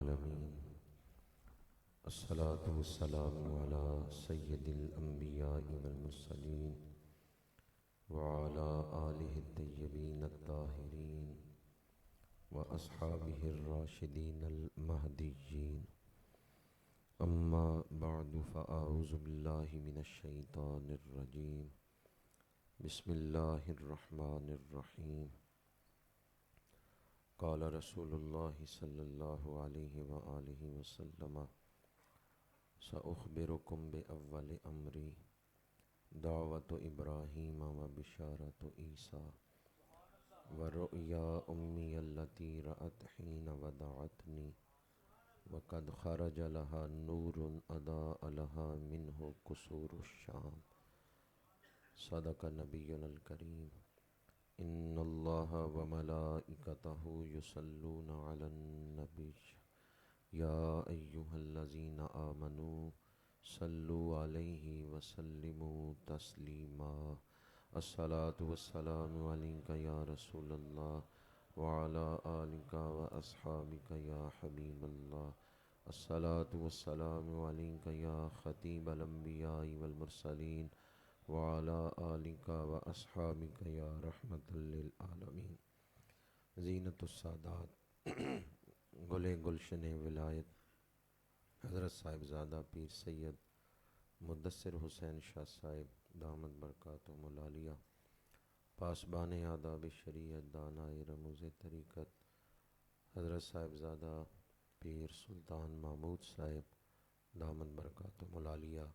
العالمین الصلاة والسلام علی سید الانبیاء والمرسلین وعلی آلہ الطیبین الطاہرین واصحابہ الراشدین المہدیین اما بعد فاعوذ باللہ من الشیطان الرجیم بسم اللہ الرحمن الرحیم قال رسول اللہ صلی اللہ علیہ وآلہ وسلم سأخبرکم بأول امری دعوت ابراہیم و بشارت عیسیٰ ورؤیا امی التی رأت حین ودعتنی وقد خرج لها نور اضاء لها منہ قصور الشام صدق نبینا الکریم ان اللہ وملائکتہ یصلون علی النبی یا ایہا الذین آمنوا صلوا علیہ وسلموا تسلیما الصلاة والسلام علیک یا رسول اللہ وعلی آلک واصحابک یا حبیب اللہ الصلاة والسلام علیک یا خطیب الانبیاء والمرسلین وعلى آلک واصحابک یا رحمت للعالمین زینت السادات گل گلشن ولایت حضرت صاحبزادہ پیر سید مدثر حسین شاہ صاحب دامت برکاتہم العالیہ پاسبان آداب شریعت دانائے رموز طریقت حضرت صاحبزادہ پیر سلطان محمود صاحب دامت برکاتہم العالیہ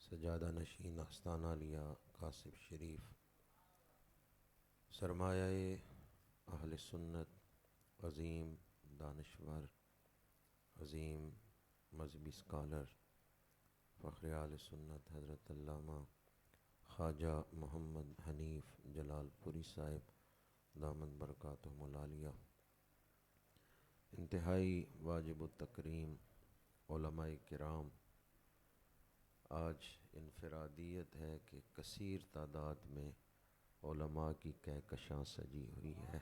سجادہ نشین آستانہ علیہ قاسب شریف سرمایہ اہل سنت عظیم دانشور عظیم مذہبی اسکالر فخر اہل سنت حضرت علامہ خواجہ محمد حنیف جلال پوری صاحب دامت برکاتہم العالیہ انتہائی واجب التکریم علماء کرام آج انفرادیت ہے کہ کثیر تعداد میں علماء کی کہکشاں سجی ہوئی ہے۔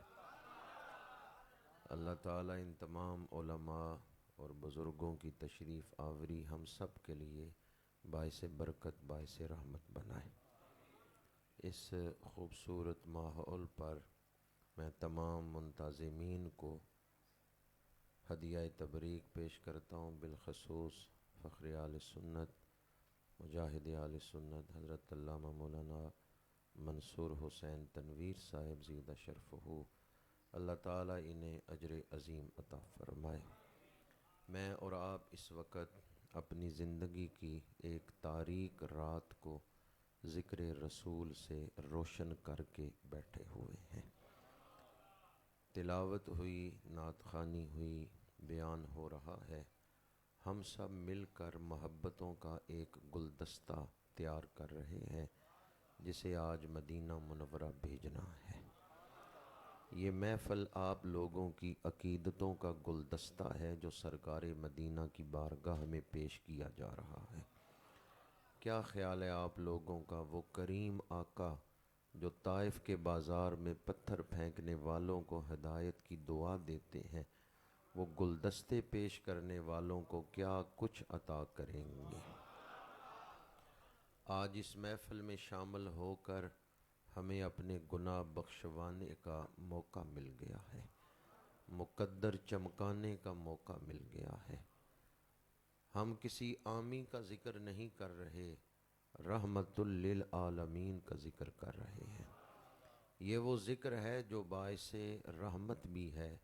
اللہ تعالیٰ ان تمام علماء اور بزرگوں کی تشریف آوری ہم سب کے لیے باعث برکت باعث رحمت بنائے۔ اس خوبصورت ماحول پر میں تمام منتظمین کو ہدیہ تبریک پیش کرتا ہوں، بالخصوص فخر اہل سنت مجاہد اہل سنت حضرت علامہ مولانا منصور حسین تنویر صاحب زیدہ شرفہ، اللہ تعالیٰ انہیں اجر عظیم عطا فرمائے۔ میں اور آپ اس وقت اپنی زندگی کی ایک تاریک رات کو ذکر رسول سے روشن کر کے بیٹھے ہوئے ہیں۔ تلاوت ہوئی، نعت خوانی ہوئی، بیان ہو رہا ہے، ہم سب مل کر محبتوں کا ایک گلدستہ تیار کر رہے ہیں جسے آج مدینہ منورہ بھیجنا ہے۔ یہ محفل آپ لوگوں کی عقیدتوں کا گلدستہ ہے جو سرکار مدینہ کی بارگاہ میں پیش کیا جا رہا ہے۔ کیا خیال ہے آپ لوگوں کا وہ کریم آقا جو طائف کے بازار میں پتھر پھینکنے والوں کو ہدایت کی دعا دیتے ہیں، وہ گلدستے پیش کرنے والوں کو کیا کچھ عطا کریں گے؟ آج اس محفل میں شامل ہو کر ہمیں اپنے گناہ بخشوانے کا موقع مل گیا ہے، مقدر چمکانے کا موقع مل گیا ہے۔ ہم کسی عامی کا ذکر نہیں کر رہے، رحمت للعالمین کا ذکر کر رہے ہیں۔ یہ وہ ذکر ہے جو باعث رحمت بھی ہے،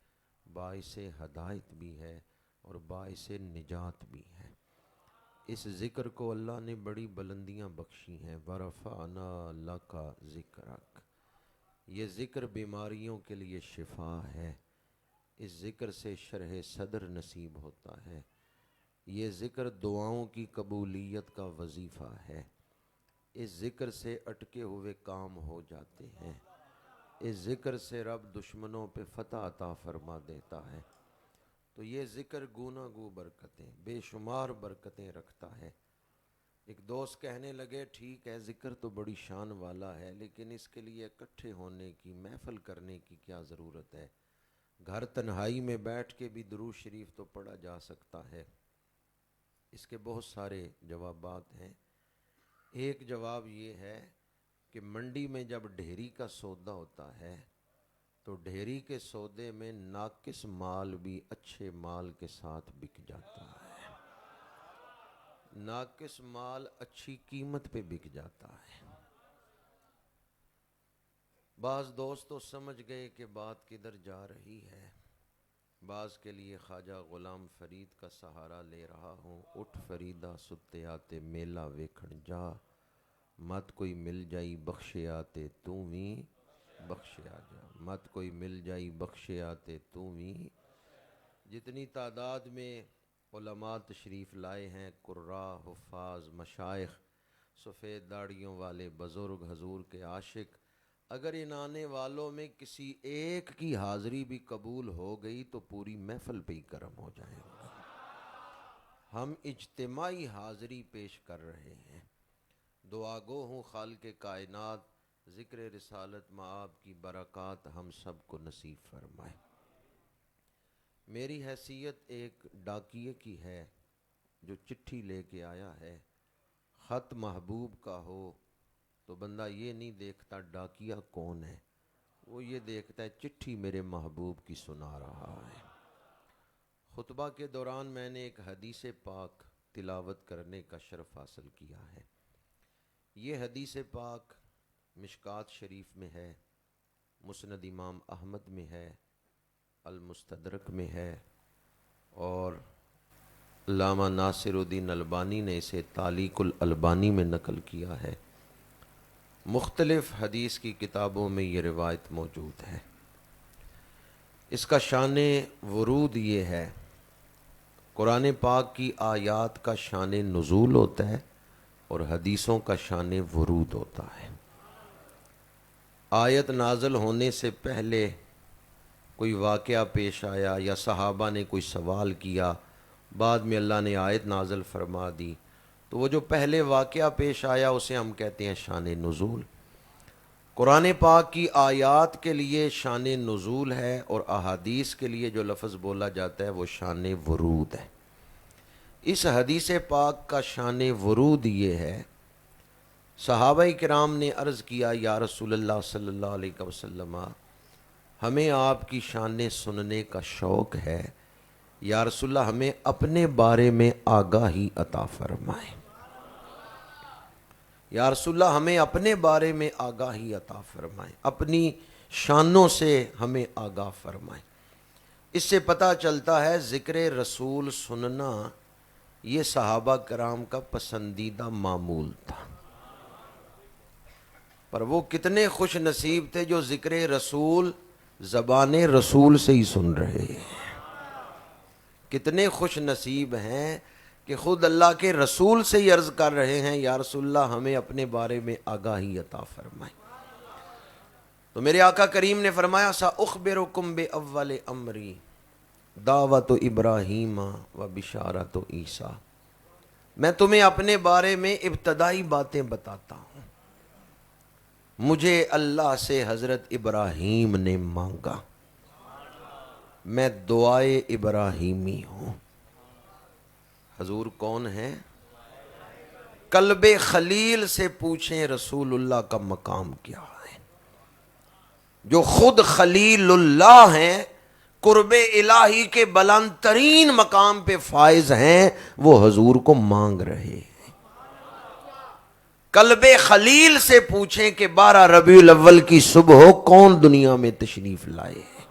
باعث ہدایت بھی ہے اور باعث نجات بھی ہے۔ اس ذکر کو اللہ نے بڑی بلندیاں بخشی ہیں، وَرَفَعْنَا لَكَ ذِكْرَكَ۔ یہ ذکر بیماریوں کے لیے شفا ہے، اس ذکر سے شرح صدر نصیب ہوتا ہے، یہ ذکر دعاؤں کی قبولیت کا وظیفہ ہے، اس ذکر سے اٹکے ہوئے کام ہو جاتے ہیں، اس ذکر سے رب دشمنوں پہ فتح عطا فرما دیتا ہے۔ تو یہ ذکر گونا گو برکتیں، بے شمار برکتیں رکھتا ہے۔ ایک دوست کہنے لگے ٹھیک ہے ذکر تو بڑی شان والا ہے، لیکن اس کے لیے اکٹھے ہونے کی، محفل کرنے کی کیا ضرورت ہے؟ گھر تنہائی میں بیٹھ کے بھی درود شریف تو پڑھا جا سکتا ہے۔ اس کے بہت سارے جوابات ہیں۔ ایک جواب یہ ہے کہ منڈی میں جب ڈھیری کا سودا ہوتا ہے تو ڈھیری کے سودے میں ناقص مال بھی اچھے مال کے ساتھ بک جاتا ہے، ناقص مال اچھی قیمت پہ بک جاتا ہے۔ بعض دوست تو سمجھ گئے کہ بات کدھر جا رہی ہے، بعض کے لیے خواجہ غلام فرید کا سہارا لے رہا ہوں۔ اٹھ فریدا ستے آتے میلہ ویکھن جا، مت کوئی مل جائی بخشے آتے تو بھی بخشے آ جا، مت کوئی مل جائی بخشے آتے تو بھی۔ جتنی تعداد میں علماء تشریف لائے ہیں، قراء، حفاظ، مشائخ، سفید داڑھیوں والے بزرگ، حضور کے عاشق، اگر ان آنے والوں میں کسی ایک کی حاضری بھی قبول ہو گئی تو پوری محفل پہ ہی کرم ہو جائے گا۔ ہم اجتماعی حاضری پیش کر رہے ہیں۔ دعا گو ہوں خالق کائنات، ذکر رسالت معاب کی برکات ہم سب کو نصیب فرمائے۔ میری حیثیت ایک ڈاکیے کی ہے جو چٹھی لے کے آیا ہے۔ خط محبوب کا ہو تو بندہ یہ نہیں دیکھتا ڈاکیہ کون ہے، وہ یہ دیکھتا ہے چٹھی میرے محبوب کی سنا رہا ہے۔ خطبہ کے دوران میں نے ایک حدیث پاک تلاوت کرنے کا شرف حاصل کیا ہے۔ یہ حدیث پاک مشکات شریف میں ہے، مسند امام احمد میں ہے، المستدرک میں ہے، اور علامہ ناصر الدین البانی نے اسے تعلیق الالبانی میں نقل کیا ہے۔ مختلف حدیث کی کتابوں میں یہ روایت موجود ہے۔ اس کا شان ورود یہ ہے، قرآن پاک کی آیات کا شان نزول ہوتا ہے اور حدیثوں کا شان ورود ہوتا ہے۔ آیت نازل ہونے سے پہلے کوئی واقعہ پیش آیا یا صحابہ نے کوئی سوال کیا، بعد میں اللہ نے آیت نازل فرما دی، تو وہ جو پہلے واقعہ پیش آیا اسے ہم کہتے ہیں شان نزول۔ قرآن پاک کی آیات کے لیے شان نزول ہے اور احادیث کے لیے جو لفظ بولا جاتا ہے وہ شان ورود ہے۔ اس حدیث پاک کا شان ورود یہ ہے، صحابہ کرام نے عرض کیا یا رسول اللہ صلی اللہ علیہ وسلم، ہمیں آپ کی شان سننے کا شوق ہے، یا رسول اللہ ہمیں اپنے بارے میں آگاہی عطا فرمائیں، یا رسول اللہ ہمیں اپنے بارے میں آگاہی عطا فرمائیں، اپنی شانوں سے ہمیں آگاہ فرمائیں۔ اس سے پتہ چلتا ہے ذکر رسول سننا یہ صحابہ کرام کا پسندیدہ معمول تھا، پر وہ کتنے خوش نصیب تھے جو ذکر رسول زبان رسول سے ہی سن رہے ہیں، کتنے خوش نصیب ہیں کہ خود اللہ کے رسول سے ہی عرض کر رہے ہیں یا رسول اللہ ہمیں اپنے بارے میں آگاہی عطا فرمائیں۔ تو میرے آقا کریم نے فرمایا سأخبرکم بأول امری دعوت ابراہیم و بشارت عیسیٰ، میں تمہیں اپنے بارے میں ابتدائی باتیں بتاتا ہوں۔ مجھے اللہ سے حضرت ابراہیم نے مانگا، میں دعائے ابراہیمی ہوں۔ حضور کون ہے؟ قلب خلیل سے پوچھیں رسول اللہ کا مقام کیا ہے۔ جو خود خلیل اللہ ہیں، قرب الہی کے بلند ترین مقام پہ فائز ہیں، وہ حضور کو مانگ رہے ہیں۔ قلب خلیل سے پوچھیں کہ 12 ربیع الاول کی صبح کون دنیا میں تشریف لائے ہیں۔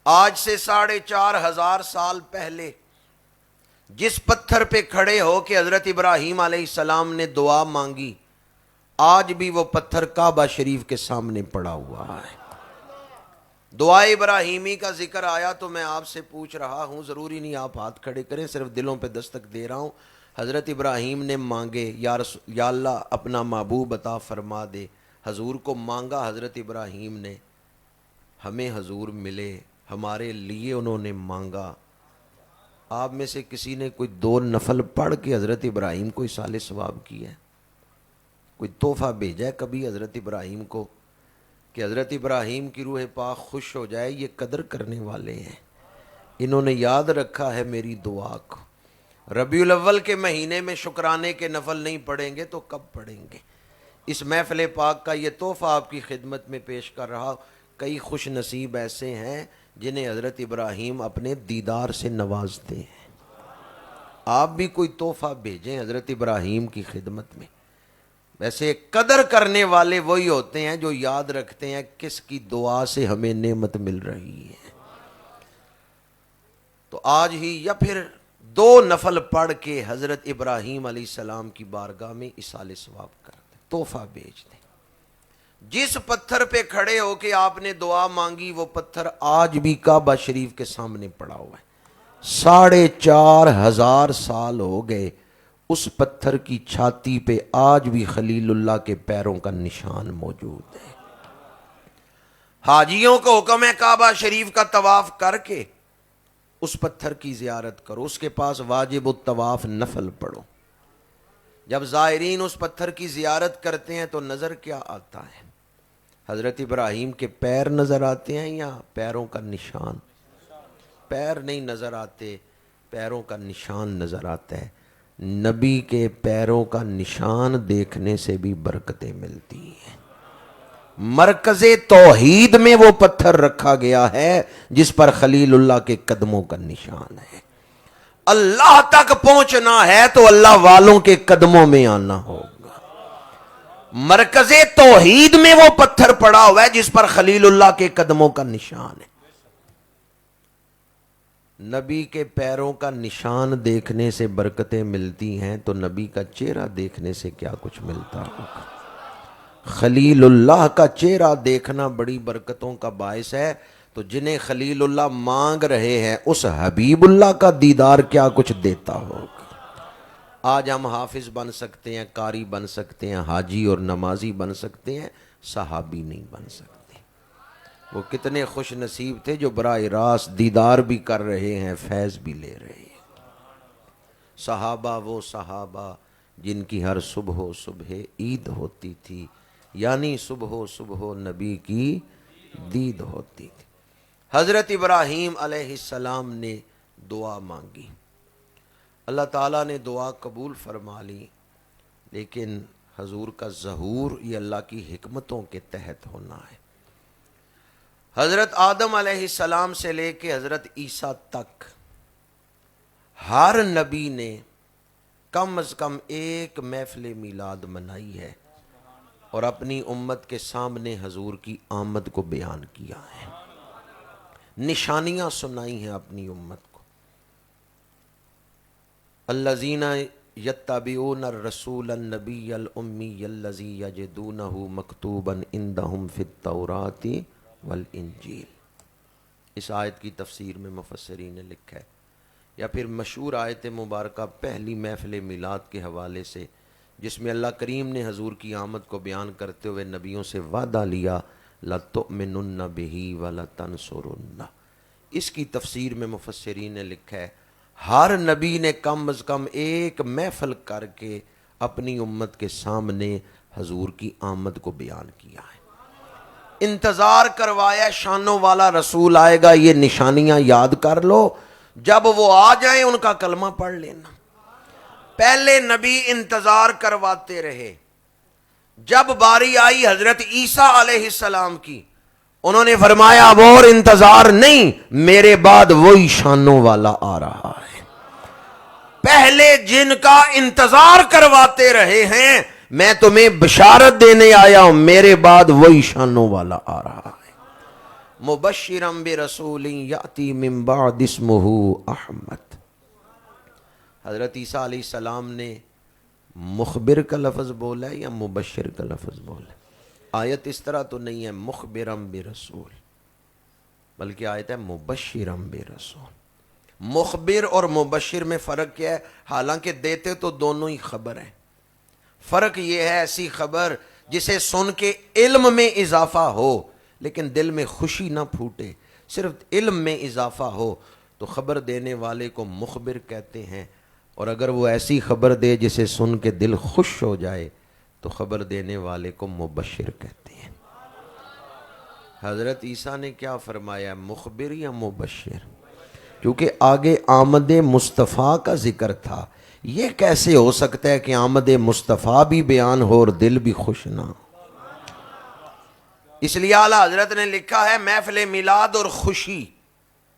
آج سے 4500 سال پہلے جس پتھر پہ کھڑے ہو کے حضرت ابراہیم علیہ السلام نے دعا مانگی، آج بھی وہ پتھر کعبہ شریف کے سامنے پڑا ہوا ہے۔ دعا ابراہیمی کا ذکر آیا تو میں آپ سے پوچھ رہا ہوں، ضروری نہیں آپ ہاتھ کھڑے کریں، صرف دلوں پہ دستک دے رہا ہوں۔ حضرت ابراہیم نے مانگے یا اللہ اپنا محبوب عطا فرما دے، حضور کو مانگا حضرت ابراہیم نے، ہمیں حضور ملے، ہمارے لیے انہوں نے مانگا۔ آپ میں سے کسی نے کوئی 2 نفل پڑھ کے حضرت ابراہیم کو ایصال ثواب کیا ہے؟ کوئی تحفہ بھیجا ہے کبھی حضرت ابراہیم کو کہ حضرت ابراہیم کی روح پاک خوش ہو جائے، یہ قدر کرنے والے ہیں، انہوں نے یاد رکھا ہے میری دعا کو۔ ربیع الاول کے مہینے میں شکرانے کے نفل نہیں پڑھیں گے تو کب پڑھیں گے؟ اس محفل پاک کا یہ تحفہ آپ کی خدمت میں پیش کر رہا۔ کئی خوش نصیب ایسے ہیں جنہیں حضرت ابراہیم اپنے دیدار سے نوازتے ہیں۔ آپ بھی کوئی تحفہ بھیجیں حضرت ابراہیم کی خدمت میں۔ ویسے قدر کرنے والے وہی ہوتے ہیں جو یاد رکھتے ہیں کس کی دعا سے ہمیں نعمت مل رہی ہے۔ تو آج ہی یا پھر 2 نفل پڑھ کے حضرت ابراہیم علیہ السلام کی بارگاہ میں ایصال ثواب کر دیں، تحفہ بھیج دیں۔ جس پتھر پہ کھڑے ہو کے آپ نے دعا مانگی وہ پتھر آج بھی کعبہ شریف کے سامنے پڑا ہوا ہے، 4,500 سال ہو گئے، اس پتھر کی چھاتی پہ آج بھی خلیل اللہ کے پیروں کا نشان موجود ہے۔ حاجیوں کو حکم ہے کعبہ شریف کا طواف کر کے اس پتھر کی زیارت کرو، اس کے پاس واجب الطواف نفل پڑھو۔ جب زائرین اس پتھر کی زیارت کرتے ہیں تو نظر کیا آتا ہے؟ حضرت ابراہیم کے پیر نظر آتے ہیں یا پیروں کا نشان؟ پیر نہیں نظر آتے، پیروں کا نشان نظر آتا ہے۔ نبی کے پیروں کا نشان دیکھنے سے بھی برکتیں ملتی ہیں۔ مرکز توحید میں وہ پتھر رکھا گیا ہے جس پر خلیل اللہ کے قدموں کا نشان ہے۔ اللہ تک پہنچنا ہے تو اللہ والوں کے قدموں میں آنا ہوگا۔ مرکز توحید میں وہ پتھر پڑا ہوا ہے جس پر خلیل اللہ کے قدموں کا نشان ہے۔ نبی کے پیروں کا نشان دیکھنے سے برکتیں ملتی ہیں تو نبی کا چہرہ دیکھنے سے کیا کچھ ملتا ہوگا؟ خلیل اللہ کا چہرہ دیکھنا بڑی برکتوں کا باعث ہے، تو جنہیں خلیل اللہ مانگ رہے ہیں اس حبیب اللہ کا دیدار کیا کچھ دیتا ہوگا۔ آج ہم حافظ بن سکتے ہیں، قاری بن سکتے ہیں، حاجی اور نمازی بن سکتے ہیں، صحابی نہیں بن سکتے۔ وہ کتنے خوش نصیب تھے جو براہ راست دیدار بھی کر رہے ہیں، فیض بھی لے رہے ہیں۔ صحابہ وہ صحابہ جن کی ہر صبح و صبح عید ہوتی تھی، یعنی صبح و صبح نبی کی دید ہوتی تھی۔ حضرت ابراہیم علیہ السلام نے دعا مانگی، اللہ تعالیٰ نے دعا قبول فرما لی، لیکن حضور کا ظہور یہ اللہ کی حکمتوں کے تحت ہونا ہے۔ حضرت آدم علیہ السلام سے لے کے حضرت عیسیٰ تک ہر نبی نے کم از کم ایک محفل میلاد منائی ہے اور اپنی امت کے سامنے حضور کی آمد کو بیان کیا ہے، نشانیاں سنائی ہیں اپنی امت کو۔ الذین یتبعون الرسول النبی الامی الذی یجدونہ مکتوبا عندہم فی التوراۃ والانجیل۔ اس آیت کی تفسیر میں مفسرین نے لکھا ہے، یا پھر مشہور آیت مبارکہ پہلی محفل میلاد کے حوالے سے جس میں اللہ کریم نے حضور کی آمد کو بیان کرتے ہوئے نبیوں سے وعدہ لیا، لَتُؤْمِنُنَّ بِهِ وَلَتَنْصُرُنَّ۔ اس کی تفسیر میں مفسرین نے لکھا ہے ہر نبی نے کم از کم ایک محفل کر کے اپنی امت کے سامنے حضور کی آمد کو بیان کیا ہے، انتظار کروایا شانوں والا رسول آئے گا، یہ نشانیاں یاد کر لو، جب وہ آ جائیں ان کا کلمہ پڑھ لینا۔ پہلے نبی انتظار کرواتے رہے، جب باری آئی حضرت عیسیٰ علیہ السلام کی، انہوں نے فرمایا اب اور انتظار نہیں، میرے بعد وہی شانوں والا آ رہا ہے۔ پہلے جن کا انتظار کرواتے رہے ہیں میں تمہیں بشارت دینے آیا ہوں، میرے بعد وہی شانوں والا آ رہا ہے۔ مبشرا برسول یاتی من بعد اسمہ احمد۔ حضرت عیسیٰ علیہ السلام نے مخبر کا لفظ بولا ہے یا مبشر کا لفظ بولا ہے؟ آیت اس طرح تو نہیں ہے مخبرا برسول، بلکہ آیت ہے مبشرا برسول۔ مخبر اور مبشر میں فرق کیا ہے؟ حالانکہ دیتے تو دونوں ہی خبر ہیں، فرق یہ ہے ایسی خبر جسے سن کے علم میں اضافہ ہو لیکن دل میں خوشی نہ پھوٹے، صرف علم میں اضافہ ہو تو خبر دینے والے کو مخبر کہتے ہیں، اور اگر وہ ایسی خبر دے جسے سن کے دل خوش ہو جائے تو خبر دینے والے کو مبشر کہتے ہیں۔ حضرت عیسیٰ نے کیا فرمایا؟ مخبر یا مبشر؟ کیونکہ آگے آمد مصطفیٰ کا ذکر تھا. یہ کیسے ہو سکتا ہے کہ آمد مصطفیٰ بھی بیان ہو اور دل بھی خوش نہ ہو؟ اس لیے اعلیٰ حضرت نے لکھا ہے محفل میلاد اور خوشی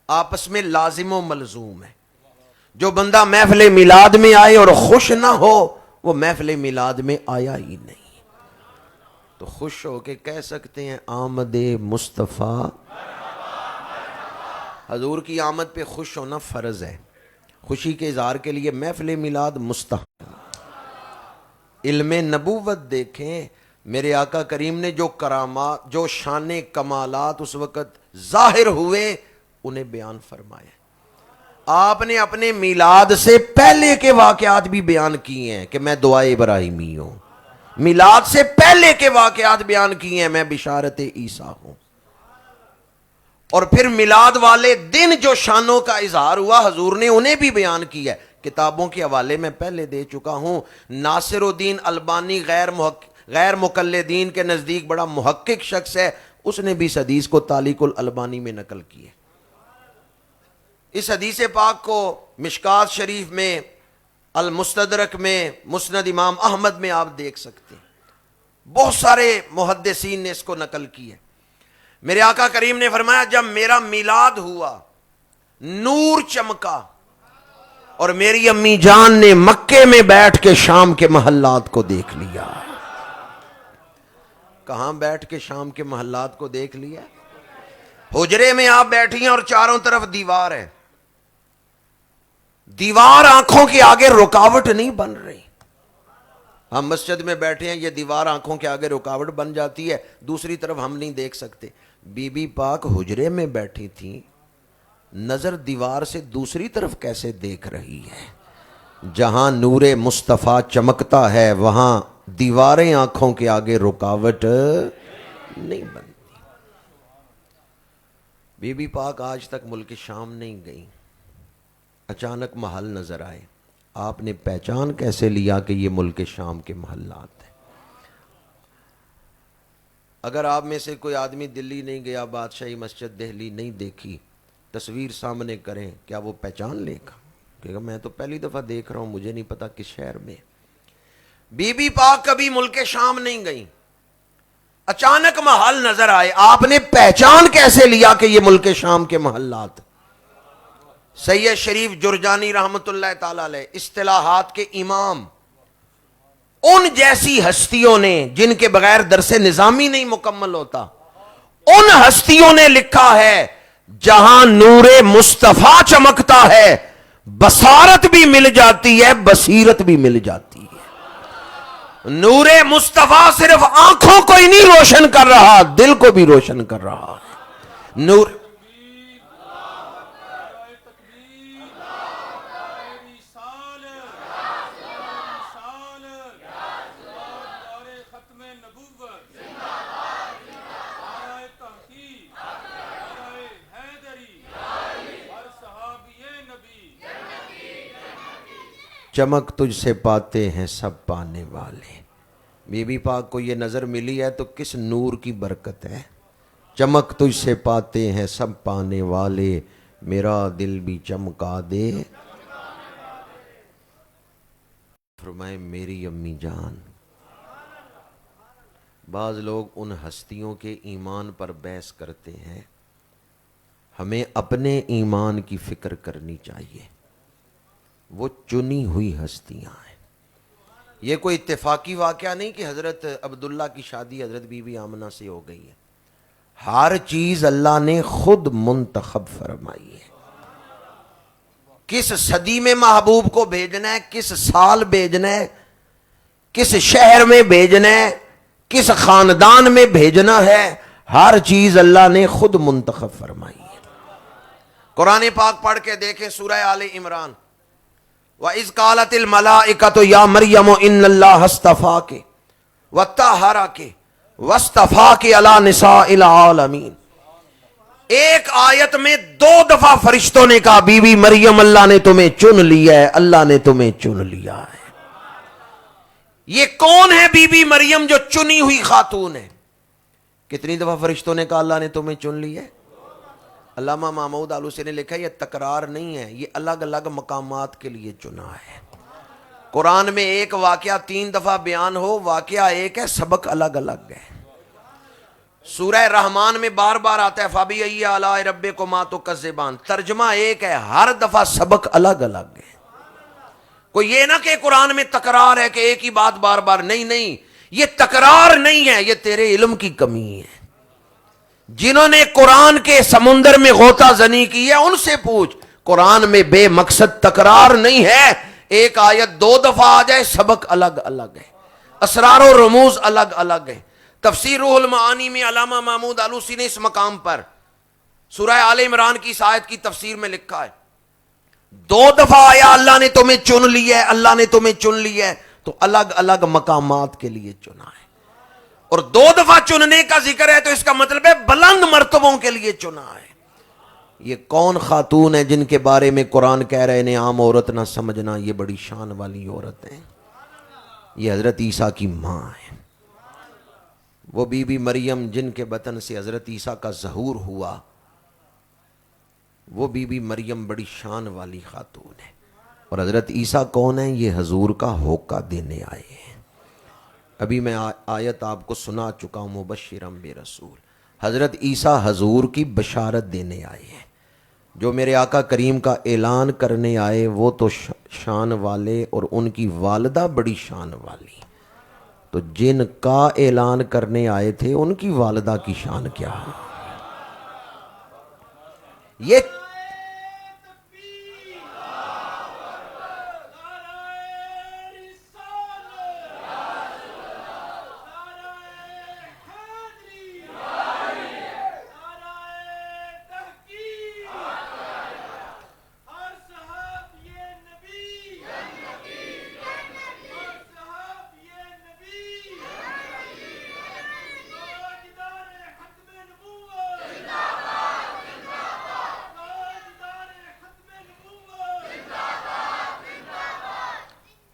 آپس میں لازم و ملزوم ہے. جو بندہ محفل میلاد میں آئے اور خوش نہ ہو وہ محفل میلاد میں آیا ہی نہیں. تو خوش ہو کے کہہ سکتے ہیں آمد مصطفیٰ. حضور کی آمد پہ خوش ہونا فرض ہے. خوشی کے اظہار کے لیے محفل میلاد مستحب. علم نبوت دیکھیں، میرے آقا کریم نے جو کرامات، جو شان کمالات اس وقت ظاہر ہوئے انہیں بیان فرمایا. آپ نے اپنے میلاد سے پہلے کے واقعات بھی بیان کیے ہیں کہ میں دعائے ابراہیمی ہوں. میلاد سے پہلے کے واقعات بیان کیے ہیں میں بشارت عیسیٰ ہوں. اور پھر میلاد والے دن جو شانوں کا اظہار ہوا حضور نے انہیں بھی بیان کیا ہے. کتابوں کے حوالے میں پہلے دے چکا ہوں. ناصر الدین البانی غیر مقلدین کے نزدیک بڑا محقق شخص ہے، اس نے بھی اس حدیث کو تعلیق الالبانی میں نقل کی ہے. اس حدیث پاک کو مشکات شریف میں، المستدرک میں، مسند امام احمد میں آپ دیکھ سکتے ہیں. بہت سارے محدثین نے اس کو نقل کی ہے. میرے آقا کریم نے فرمایا جب میرا میلاد ہوا نور چمکا اور میری امی جان نے مکے میں بیٹھ کے شام کے محلات کو دیکھ لیا. کہاں بیٹھ کے شام کے محلات کو دیکھ لیا؟ حجرے میں آپ بیٹھی ہیں اور چاروں طرف دیوار ہے. دیوار آنکھوں کے آگے رکاوٹ نہیں بن رہی. ہم مسجد میں بیٹھے ہیں، یہ دیوار آنکھوں کے آگے رکاوٹ بن جاتی ہے، دوسری طرف ہم نہیں دیکھ سکتے. بی بی پاک حجرے میں بیٹھی تھی، نظر دیوار سے دوسری طرف کیسے دیکھ رہی ہے؟ جہاں نور مصطفیٰ چمکتا ہے وہاں دیواریں آنکھوں کے آگے رکاوٹ نہیں بنتی. بی بی پاک آج تک ملک شام نہیں گئی. اچانک محل نظر آئے. آپ نے پہچان کیسے لیا کہ یہ ملک شام کے محلات ہیں؟ اگر آپ میں سے کوئی آدمی دلی نہیں گیا، بادشاہی مسجد دہلی نہیں دیکھی، تصویر سامنے کریں، کیا وہ پہچان لے گا؟ کہ میں تو پہلی دفعہ دیکھ رہا ہوں، مجھے نہیں پتا کس شہر میں. بی بی پاک کبھی ملک شام نہیں گئی. اچانک محل نظر آئے، آپ نے پہچان کیسے لیا کہ یہ ملک شام کے محلات؟ سید شریف جرجانی رحمت اللہ تعالی علیہ اصطلاحات کے امام، ان جیسی ہستیوں نے جن کے بغیر درس نظامی نہیں مکمل ہوتا، ان ہستیوں نے لکھا ہے جہاں نور مصطفیٰ چمکتا ہے بصارت بھی مل جاتی ہے، بصیرت بھی مل جاتی ہے. نور مصطفیٰ صرف آنکھوں کو ہی نہیں روشن کر رہا، دل کو بھی روشن کر رہا ہے. نور چمک تجھ سے پاتے ہیں سب پانے والے. بی بی پاک کو یہ نظر ملی ہے تو کس نور کی برکت ہے؟ چمک تجھ سے پاتے ہیں سب پانے والے، میرا دل بھی چمکا دے. فرمائے میری امی جان. بعض لوگ ان ہستیوں کے ایمان پر بحث کرتے ہیں، ہمیں اپنے ایمان کی فکر کرنی چاہیے. وہ چنی ہوئی ہستیاں ہیں. یہ کوئی اتفاقی واقعہ نہیں کہ حضرت عبداللہ کی شادی حضرت بی بی آمنہ سے ہو گئی ہے. ہر چیز اللہ نے خود منتخب فرمائی ہے. کس صدی میں محبوب کو بھیجنا ہے، کس سال بھیجنا ہے، کس شہر میں بھیجنا ہے، کس خاندان میں بھیجنا ہے، ہر چیز اللہ نے خود منتخب فرمائی ہے. قرآن پاک پڑھ کے دیکھیں سورہ آل عمران. وَإِذْ قَالَتِ الْمَلَائِكَةُ يَا مَرْيَمُ إِنَّ اللَّهَ اصْطَفَاكِ وَطَّهَّرَكِ وَاصْطَفَاكِ عَلَى نِسَاءِ الْعَالَمِينَ. ایک آیت میں 2 دفعہ فرشتوں نے کہا بی بی مریم اللہ نے تمہیں چن لیا ہے، اللہ نے تمہیں چن لیا ہے. یہ کون ہے بی بی مریم جو چنی ہوئی خاتون ہے؟ کتنی دفعہ فرشتوں نے کہا اللہ نے تمہیں چن لیا ہے؟ علامہ محمود آلوسی نے لکھا ہے یہ تکرار نہیں ہے، یہ الگ الگ مقامات کے لیے چنا ہے۔ قرآن میں ایک واقعہ 3 دفعہ بیان ہو، واقعہ ایک ہے، سبق الگ الگ ہے۔ سورہ رحمان میں بار بار آتا ہے فَبِأَيِّ آلَاءِ رَبِّكُمَا تُكَذِّبَانِ، ترجمہ ایک ہے، ہر دفعہ سبق الگ الگ ہے۔ کوئی یہ نہ کہ قرآن میں تکرار ہے کہ ایک ہی بات بار بار، نہیں نہیں، یہ تکرار نہیں ہے، یہ تیرے علم کی کمی ہے۔ جنہوں نے قرآن کے سمندر میں غوطہ زنی کی ہے ان سے پوچھ، قرآن میں بے مقصد تکرار نہیں ہے، ایک آیت 2 دفعہ آ جائے سبق الگ الگ ہے، اسرار و رموز الگ الگ ہے۔ تفسیر روح المعانی میں علامہ محمود آلوسی نے اس مقام پر سورہ آل عمران کی اس آیت کی تفسیر میں لکھا ہے 2 دفعہ آیا اللہ نے تمہیں چن لیا ہے، اللہ نے تمہیں چن لیا ہے، تو الگ الگ مقامات کے لیے چنا ہے۔ اور 2 دفعہ چننے کا ذکر ہے تو اس کا مطلب ہے بلند مرتبوں کے لیے چنا ہے۔ یہ کون خاتون ہے جن کے بارے میں قرآن کہہ رہے ہیں عام عورت نہ سمجھنا، یہ بڑی شان والی عورت ہیں، یہ حضرت عیسیٰ کی ماں ہے۔ وہ بی بی مریم جن کے بطن سے حضرت عیسیٰ کا ظہور ہوا، وہ بی بی مریم بڑی شان والی خاتون ہے۔ اور حضرت عیسیٰ کون ہیں؟ یہ حضور کا ہوکہ دینے آئے ہیں۔ ابھی میں آیت آپ کو سنا چکا ہوں، مبشرم برسول، حضرت عیسیٰ حضور کی بشارت دینے آئے ہیں۔ جو میرے آقا کریم کا اعلان کرنے آئے وہ تو شان والے، اور ان کی والدہ بڑی شان والی، تو جن کا اعلان کرنے آئے تھے ان کی والدہ کی شان کیا ہے؟ یہ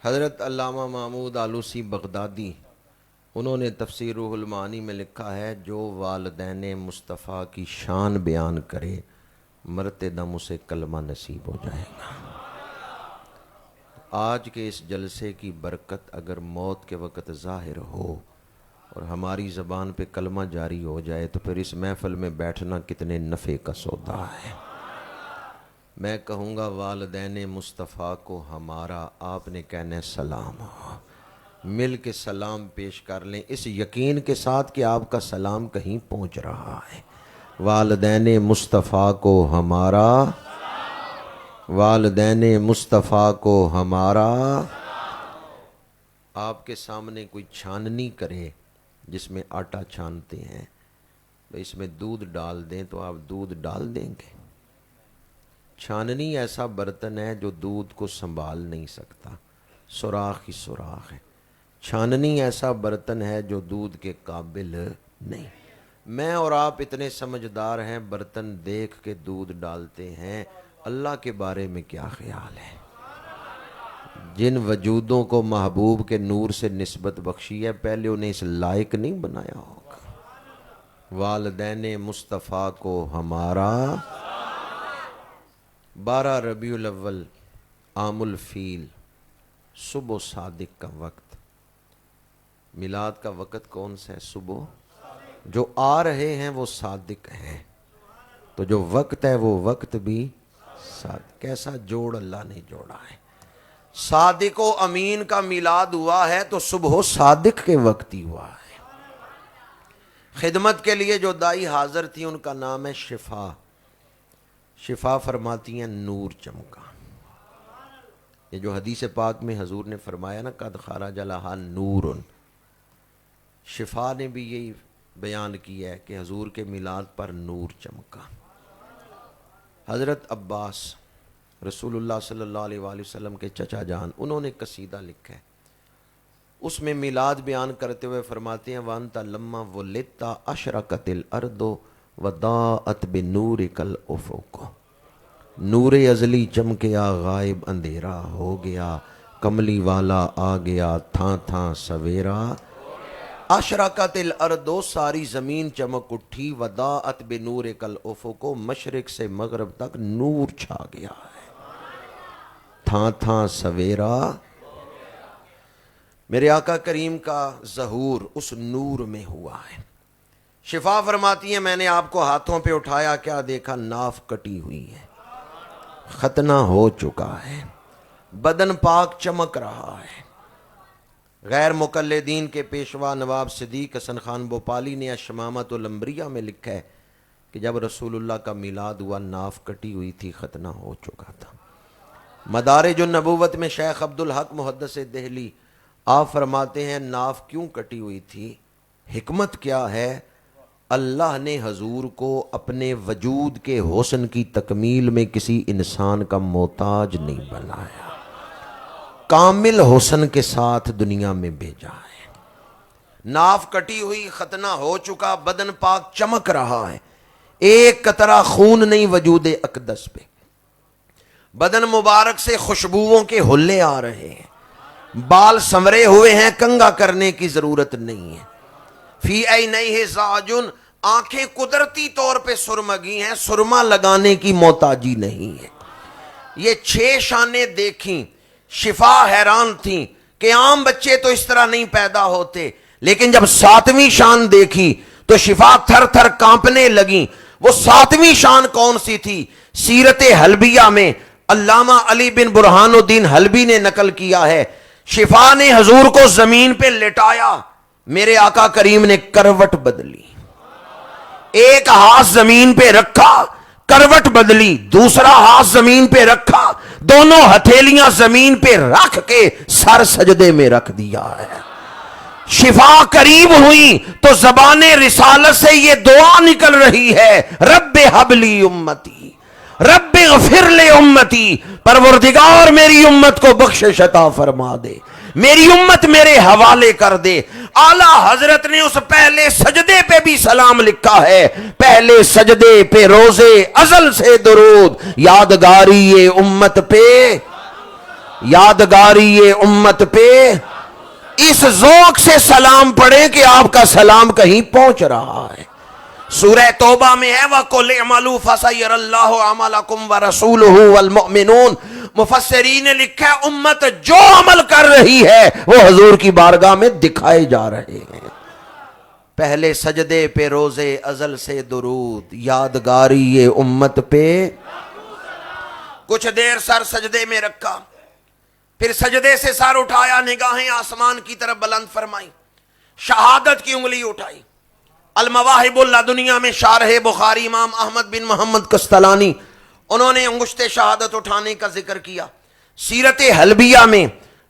حضرت علامہ محمود آلوسی بغدادی، انہوں نے تفسیر روح المعانی میں لکھا ہے جو والدین مصطفیٰ کی شان بیان کرے مرتے دم اسے کلمہ نصیب ہو جائے گا۔ آج کے اس جلسے کی برکت اگر موت کے وقت ظاہر ہو اور ہماری زبان پہ کلمہ جاری ہو جائے تو پھر اس محفل میں بیٹھنا کتنے نفع کا سودا ہے۔ میں کہوں گا والدین مصطفیٰ کو ہمارا، آپ نے کہنا سلام ہو، مل کے سلام پیش کر لیں اس یقین کے ساتھ کہ آپ کا سلام کہیں پہنچ رہا ہے۔ والدین مصطفیٰ کو ہمارا، والدین مصطفیٰ کو ہمارا۔ آپ کے سامنے کوئی چھاننی کرے جس میں آٹا چھانتے ہیں، اس میں دودھ ڈال دیں تو آپ دودھ ڈال دیں گے؟ چھاننی ایسا برتن ہے جو دودھ کو سنبھال نہیں سکتا، سوراخ ہی سوراخ ہے۔ چھاننی ایسا برتن ہے جو دودھ کے قابل نہیں۔ میں اور آپ اتنے سمجھدار ہیں، برتن دیکھ کے دودھ ڈالتے ہیں۔ اللہ کے بارے میں کیا خیال ہے؟ جن وجودوں کو محبوب کے نور سے نسبت بخشی ہے، پہلے انہیں اس لائق نہیں بنایا ہوگا؟ والدین مصطفیٰ کو ہمارا۔ 12 ربیع الاول عام الفیل، صبح صادق کا وقت۔ میلاد کا وقت کون سا ہے؟ صبح۔ جو آ رہے ہیں وہ صادق ہیں، تو جو وقت ہے وہ وقت بھی صادق۔ کیسا جوڑ اللہ نے جوڑا ہے۔ صادق و امین کا میلاد ہوا ہے تو صبح صادق کے وقت ہی ہوا ہے۔ خدمت کے لیے جو دائی حاضر تھی ان کا نام ہے شفا۔ شفا فرماتی ہیں نور چمکا۔ یہ جو حدیث پاک میں حضور نے فرمایا نا قد خرج لہا نور، شفا نے بھی یہی بیان کیا ہے کہ حضور کے میلاد پر نور چمکا۔ حضرت عباس رسول اللہ صلی اللہ علیہ وآلہ وسلم کے چچا جان، انہوں نے قصیدہ لکھا ہے، اس میں میلاد بیان کرتے ہوئے فرماتے ہیں وَأَنْتَ لَمَّا وُلِدْتَ أَشْرَقَتِ الْأَرْضُ وَضَاءَتْ بِنُورِكَ الْأُفُقُ۔ نور ازلی چمکیا غائب اندھیرا ہو گیا، کملی والا آ گیا تھاں تھاں سویرا۔ اشرقت الارض، ساری زمین چمک اٹھی، وضاءت بنور کل افق، مشرق سے مغرب تک نور چھا گیا ہے، تھاں تھاں سویرا۔ میرے آقا کریم کا ظہور اس نور میں ہوا ہے۔ شفا فرماتی ہیں میں نے آپ کو ہاتھوں پہ اٹھایا، کیا دیکھا؟ ناف کٹی ہوئی ہے، ختنہ ہو چکا ہے، بدن پاک چمک رہا ہے۔ غیر مقلدین کے پیشوا نواب صدیق حسن خان بھوپالی نے الشمامۃ الانبریاء میں لکھا ہے کہ جب رسول اللہ کا میلاد ہوا ناف کٹی ہوئی تھی، ختنہ ہو چکا تھا۔ مدارج النبوت میں شیخ عبدالحق محدث دہلی آپ فرماتے ہیں ناف کیوں کٹی ہوئی تھی، حکمت کیا ہے؟ اللہ نے حضور کو اپنے وجود کے حسن کی تکمیل میں کسی انسان کا محتاج نہیں بنایا، کامل حسن کے ساتھ دنیا میں بھیجا ہے۔ ناف کٹی ہوئی، ختنہ ہو چکا، بدن پاک چمک رہا ہے، ایک قطرہ خون نہیں وجود اقدس پہ، بدن مبارک سے خوشبوؤں کے حلے آ رہے ہیں، بال سنورے ہوئے ہیں، کنگھا کرنے کی ضرورت نہیں ہے۔ فی عینیہ زاجن، آنکھیں قدرتی طور پہ سرمگی ہیں، سرما لگانے کی محتاجی نہیں ہے۔ یہ 6 شانیں دیکھیں، شفا حیران تھیں کہ عام بچے تو اس طرح نہیں پیدا ہوتے، لیکن جب 7ویں شان دیکھی تو شفا تھر تھر کانپنے لگیں۔ وہ 7ویں شان کون سی تھی؟ سیرت حلبیہ میں علامہ علی بن برہان الدین حلبی نے نقل کیا ہے، شفا نے حضور کو زمین پہ لٹایا، میرے آقا کریم نے کروٹ بدلی، ایک ہاتھ زمین پہ رکھا، کروٹ بدلی، دوسرا ہاتھ زمین پہ رکھا، دونوں ہتھیلیاں زمین پہ رکھ کے سر سجدے میں رکھ دیا ہے۔ شفا قریب ہوئی تو زبان رسالت سے یہ دعا نکل رہی ہے، رب حبلی امتی، رب اغفر لے امتی، پروردگار میری امت کو بخشش عطا فرما دے، میری امت میرے حوالے کر دے۔ اعلیٰ حضرت نے اس پہلے سجدے پہ بھی سلام لکھا ہے، پہلے سجدے پہ روزے ازل سے درود، یادگاری یہ امت پہ، یادگاری یہ امت پہ، اس ذوق سے سلام پڑھیں کہ آپ کا سلام کہیں پہنچ رہا ہے۔ سورہ توبہ میں ہے وَقُلْ اعْمَلُوا فَسَيَرَى اللَّهُ عَمَلَكُمْ وَرَسُولُهُ وَالْمُؤْمِنُونَ۔ مفسرین نے لکھا ہے امت جو عمل کر رہی ہے وہ حضور کی بارگاہ میں دکھائے جا رہے ہیں۔ پہلے سجدے پہ روزے ازل سے درود، یادگاری یہ امت پہ۔ کچھ دیر سر سجدے میں رکھا، پھر سجدے سے سر اٹھایا، نگاہیں آسمان کی طرف بلند فرمائی، شہادت کی انگلی اٹھائی۔ المواہب اللدنیہ میں شارح بخاری امام احمد بن محمد قسطلانی انہوں نے انگشت شہادت اٹھانے کا ذکر کیا۔ سیرت حلبیہ میں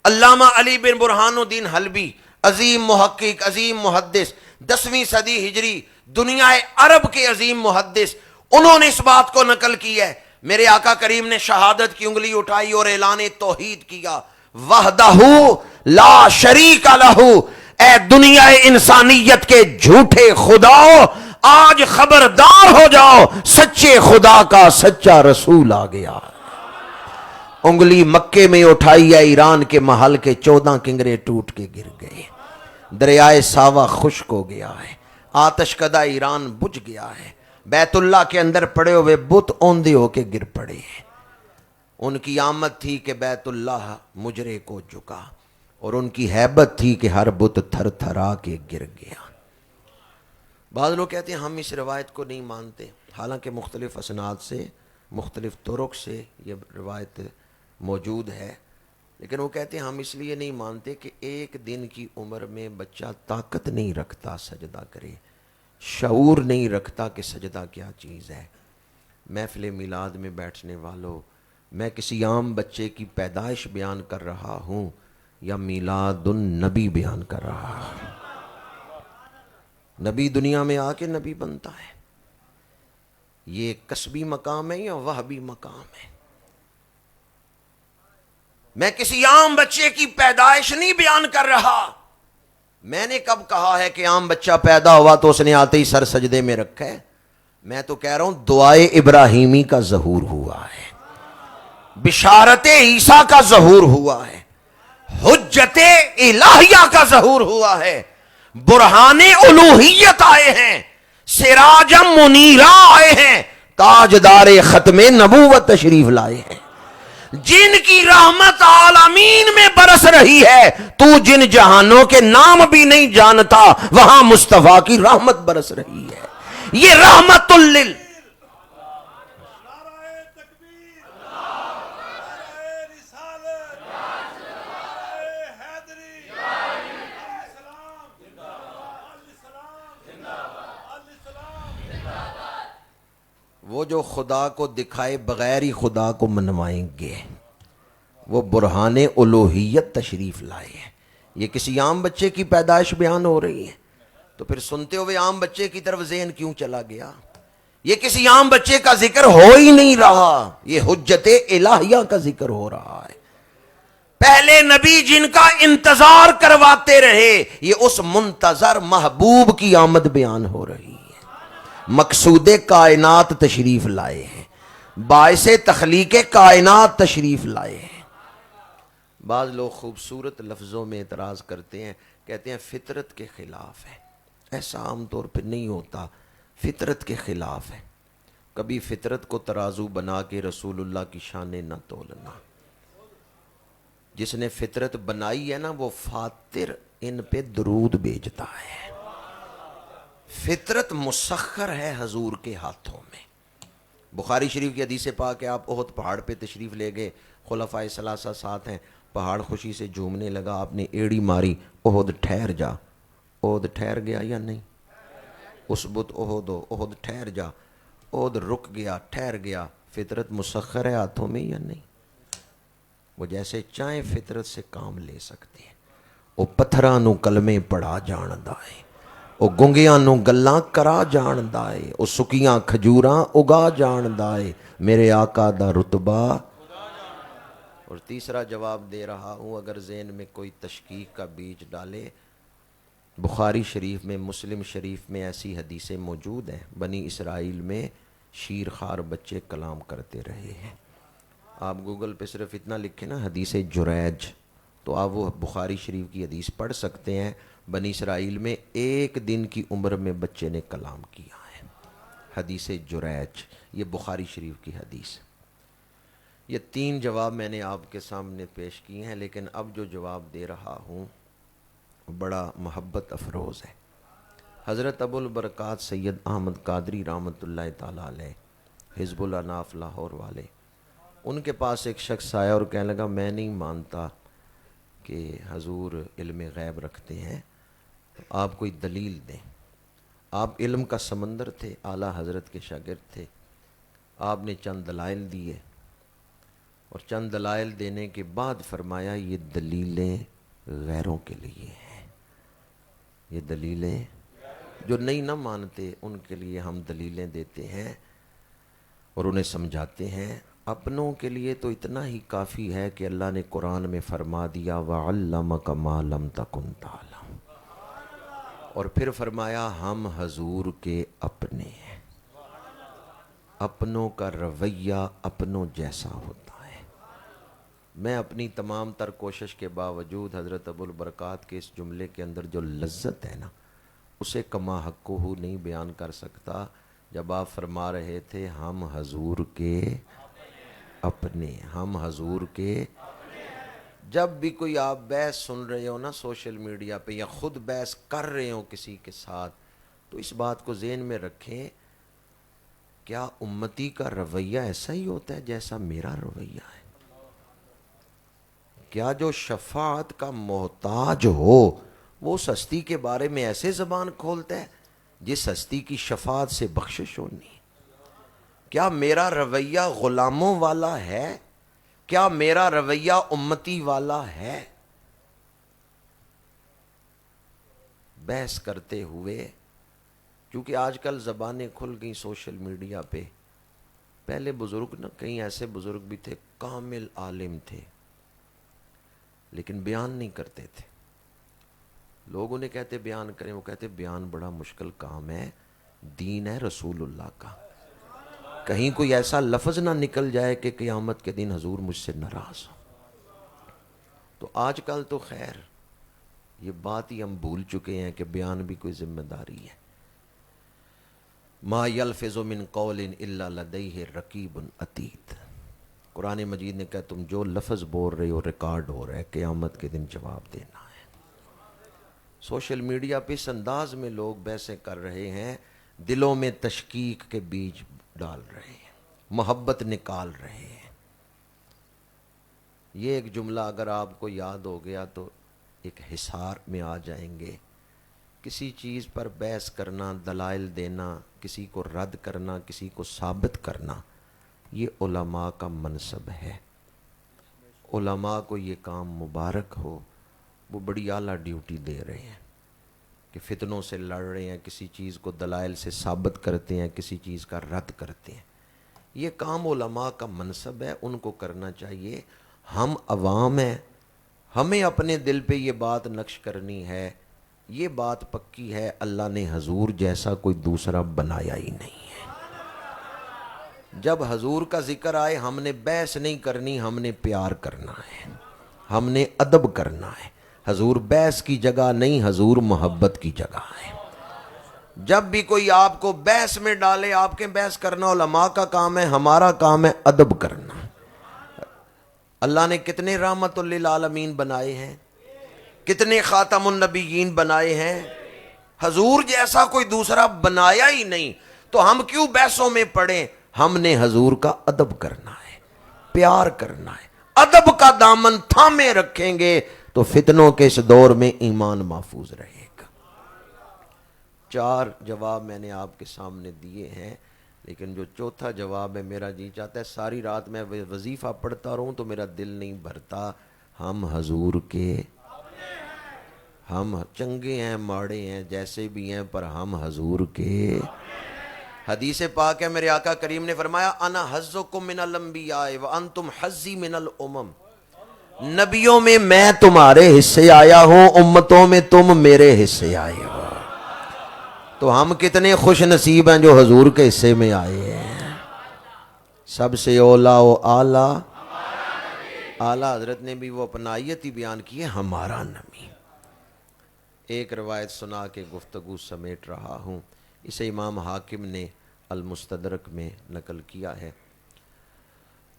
علامہ علی بن برہان الدین حلبی، عظیم محقق، عظیم محدث، 10ویں صدی ہجری، دنیا عرب کے عظیم محدث، انہوں نے اس بات کو نقل کی ہے، میرے آقا کریم نے شہادت کی انگلی اٹھائی اور اعلان توحید کیا، وحدہ لا شریک لہ، اے دنیا انسانیت کے جھوٹے خداؤ، آج خبردار ہو جاؤ، سچے خدا کا سچا رسول آ گیا۔ انگلی مکے میں اٹھائی ہے، ایران کے محل کے 14 کنگرے ٹوٹ کے گر گئے، دریائے ساوا خشک ہو گیا ہے، آتش کدہ ایران بجھ گیا ہے، بیت اللہ کے اندر پڑے ہوئے بت اوندے ہو کے گر پڑے ہیں۔ ان کی آمد تھی کہ بیت اللہ مجرے کو جھکا، اور ان کی ہیبت تھی کہ ہر بت تھر تھرا کے گر گیا۔ بعض لوگ کہتے ہیں ہم اس روایت کو نہیں مانتے، حالانکہ مختلف اسناد سے، مختلف طرق سے یہ روایت موجود ہے، لیکن وہ کہتے ہیں ہم اس لیے نہیں مانتے کہ ایک دن کی عمر میں بچہ طاقت نہیں رکھتا سجدہ کرے، شعور نہیں رکھتا کہ سجدہ کیا چیز ہے۔ محفل میلاد میں بیٹھنے والوں، میں کسی عام بچے کی پیدائش بیان کر رہا ہوں یا میلاد النبی بیان کر رہا ہوں؟ نبی دنیا میں آ کے نبی بنتا ہے، یہ کسبی مقام ہے یا وہبی مقام ہے؟ میں کسی عام بچے کی پیدائش نہیں بیان کر رہا۔ میں نے کب کہا ہے کہ عام بچہ پیدا ہوا تو اس نے آتے ہی سر سجدے میں رکھا ہے؟ میں تو کہہ رہا ہوں دعائے ابراہیمی کا ظہور ہوا ہے، بشارت عیسیٰ کا ظہور ہوا ہے، حجت الہیہ کا ظہور ہوا ہے، برہان الوہیت آئے ہیں، سراج منیرا آئے ہیں، تاجدار ختم نبوت تشریف لائے ہیں، جن کی رحمت عالمین میں برس رہی ہے۔ تو جن جہانوں کے نام بھی نہیں جانتا وہاں مصطفیٰ کی رحمت برس رہی ہے۔ یہ رحمت لل وہ جو خدا کو دکھائے بغیر ہی خدا کو منوائیں گے، وہ برہان الوہیت تشریف لائے ہیں۔ یہ کسی عام بچے کی پیدائش بیان ہو رہی ہے، تو پھر سنتے ہوئے عام بچے کی طرف ذہن کیوں چلا گیا؟ یہ کسی عام بچے کا ذکر ہو ہی نہیں رہا، یہ حجت الہیہ کا ذکر ہو رہا ہے۔ پہلے نبی جن کا انتظار کرواتے رہے، یہ اس منتظر محبوب کی آمد بیان ہو رہی ہے۔ مقصود کائنات تشریف لائے ہیں، باعث تخلیق کائنات تشریف لائے ہیں۔ بعض لوگ خوبصورت لفظوں میں اعتراض کرتے ہیں، کہتے ہیں فطرت کے خلاف ہے۔ ایسا عام طور پہ نہیں ہوتا، فطرت کے خلاف ہے۔ کبھی فطرت کو ترازو بنا کے رسول اللہ کی شان نہ تولنا۔ جس نے فطرت بنائی ہے نا، وہ فاتر ان پہ درود بھیجتا ہے۔ فطرت مسخر ہے حضور کے ہاتھوں میں۔ بخاری شریف کی حدیث پاک ہے، آپ احد پہاڑ پہ تشریف لے گئے، خلفائے ثلاثہ ساتھ ہیں، پہاڑ خوشی سے جھومنے لگا، آپ نے ایڑی ماری، احد ٹھہر جا۔ احد ٹھہر گیا یا نہیں؟ اسبت احد، احد ٹھہر جا، احد رک گیا، ٹھہر گیا۔ فطرت مسخر ہے ہاتھوں میں یا نہیں؟ وہ جیسے چاہیں فطرت سے کام لے سکتے ہیں۔ وہ پتھراں نو کلمے پڑھا جاندا ہے، وہ گنگیاں نو گلاں کرا جاندا ہے، وہ سکیاں کھجوراں اگا جاندا ہے، میرے آقا دا رتبہ۔ اور تیسرا جواب دے رہا ہوں، اگر ذہن میں کوئی تشکیک کا بیج ڈالے، بخاری شریف میں، مسلم شریف میں ایسی حدیثیں موجود ہیں، بنی اسرائیل میں شیر خوار بچے کلام کرتے رہے ہیں۔ آپ گوگل پہ صرف اتنا لکھیں نا حدیث جریج، تو آپ وہ بخاری شریف کی حدیث پڑھ سکتے ہیں۔ بنی اسرائیل میں ایک دن کی عمر میں بچے نے کلام کیا ہے، حدیث جریج، یہ بخاری شریف کی حدیث۔ یہ تین جواب میں نے آپ کے سامنے پیش کیے ہیں، لیکن اب جو جواب دے رہا ہوں بڑا محبت افروز ہے۔ حضرت ابو البرکات سید احمد قادری رحمۃ اللہ تعالیٰ علیہ، حزب الاناف لاہور والے، ان کے پاس ایک شخص آیا اور کہنے لگا میں نہیں مانتا کہ حضور علم غیب رکھتے ہیں، تو آپ کوئی دلیل دیں۔ آپ علم کا سمندر تھے، اعلیٰ حضرت کے شاگرد تھے، آپ نے چند دلائل دیے، اور چند دلائل دینے کے بعد فرمایا یہ دلیلیں غیروں کے لیے ہیں، یہ دلیلیں جو نہیں نہ مانتے ان کے لیے ہم دلیلیں دیتے ہیں اور انہیں سمجھاتے ہیں۔ اپنوں کے لیے تو اتنا ہی کافی ہے کہ اللہ نے قرآن میں فرما دیا وَعَلَّمَكَ مَا لَمْ تَكُنْ تَعْلَمْ، اور پھر فرمایا ہم حضور کے اپنے ہیں۔ اپنوں کا رویہ اپنوں جیسا ہوتا ہے۔ میں اپنی تمام تر کوشش کے باوجود حضرت ابو البرکات کے اس جملے کے اندر جو لذت ہے نا، اسے کما حقہ نہیں بیان کر سکتا، جب آپ فرما رہے تھے ہم حضور کے اپنے، ہم حضور کے۔ جب بھی کوئی آپ بحث سن رہے ہو نا سوشل میڈیا پہ، یا خود بحث کر رہے ہو کسی کے ساتھ، تو اس بات کو ذہن میں رکھیں، کیا امتی کا رویہ ایسا ہی ہوتا ہے جیسا میرا رویہ ہے؟ کیا جو شفاعت کا محتاج ہو وہ اس ہستی کے بارے میں ایسے زبان کھولتا ہے جس ہستی کی شفاعت سے بخشش ہونی؟ کیا میرا رویہ غلاموں والا ہے؟ کیا میرا رویہ امتی والا ہے؟ بحث کرتے ہوئے، کیونکہ آج کل زبانیں کھل گئیں سوشل میڈیا پہ، پہلے بزرگ نہ، کئی ایسے بزرگ بھی تھے کامل عالم تھے لیکن بیان نہیں کرتے تھے۔ لوگ انہیں کہتے بیان کریں، وہ کہتے بیان بڑا مشکل کام ہے، دین ہے رسول اللہ کا، کہیں کوئی ایسا لفظ نہ نکل جائے کہ قیامت کے دن حضور مجھ سے ناراض ہو۔ تو آج کل تو خیر یہ بات ہی ہم بھول چکے ہیں کہ بیان بھی کوئی ذمہ داری ہے. ما یلفظ من قول الا لدیہ رقیب عتید. قرآن مجید نے کہا تم جو لفظ بول رہے ہو ریکارڈ ہو رہا ہے، قیامت کے دن جواب دینا ہے. سوشل میڈیا پہ اس انداز میں لوگ بحثیں کر رہے ہیں، دلوں میں تشکیک کے بیج ڈال رہے ہیں، محبت نکال رہے ہیں. یہ ایک جملہ اگر آپ کو یاد ہو گیا تو ایک حصار میں آ جائیں گے. کسی چیز پر بحث کرنا، دلائل دینا، کسی کو رد کرنا، کسی کو ثابت کرنا، یہ علماء کا منصب ہے. علماء کو یہ کام مبارک ہو، وہ بڑی اعلیٰ ڈیوٹی دے رہے ہیں کہ فتنوں سے لڑ رہے ہیں، کسی چیز کو دلائل سے ثابت کرتے ہیں، کسی چیز کا رد کرتے ہیں. یہ کام علماء کا منصب ہے، ان کو کرنا چاہیے. ہم عوام ہیں، ہمیں اپنے دل پہ یہ بات نقش کرنی ہے. یہ بات پکی ہے، اللہ نے حضور جیسا کوئی دوسرا بنایا ہی نہیں ہے. جب حضور کا ذکر آئے ہم نے بحث نہیں کرنی، ہم نے پیار کرنا ہے، ہم نے ادب کرنا ہے. حضور بحث کی جگہ نہیں، حضور محبت کی جگہ ہے. جب بھی کوئی آپ کو بحث میں ڈالے، آپ کے بحث کرنا علماء کا کام ہے، ہمارا کام ہے ادب کرنا. اللہ نے کتنے رحمت للعالمین بنائے ہیں، کتنے خاتم النبیین بنائے ہیں. حضور جیسا کوئی دوسرا بنایا ہی نہیں، تو ہم کیوں بحثوں میں پڑیں؟ ہم نے حضور کا ادب کرنا ہے، پیار کرنا ہے. ادب کا دامن تھامے رکھیں گے تو فتنوں کے اس دور میں ایمان محفوظ رہے گا. 4 جواب میں نے آپ کے سامنے دیے ہیں، لیکن جو چوتھا جواب ہے میرا جی چاہتا ہے ساری رات میں وظیفہ پڑھتا رہوں تو میرا دل نہیں بھرتا. ہم حضور کے، ہم چنگے ہیں ماڑے ہیں جیسے بھی ہیں، پر ہم حضور کے. حدیث پاک ہے، میرے آقا کریم نے فرمایا انا حظکم من الانبیاء وانتم حظی من الامم. نبیوں میں میں تمہارے حصے آیا ہوں، امتوں میں تم میرے حصے آئے ہو. تو ہم کتنے خوش نصیب ہیں جو حضور کے حصے میں آئے ہیں. سب سے اولا و اعلیٰ، اعلیٰ حضرت نے بھی وہ اپنائیت ہی بیان کی ہے، ہمارا نبی. ایک روایت سنا کے گفتگو سمیٹ رہا ہوں، اسے امام حاکم نے المستدرک میں نقل کیا ہے.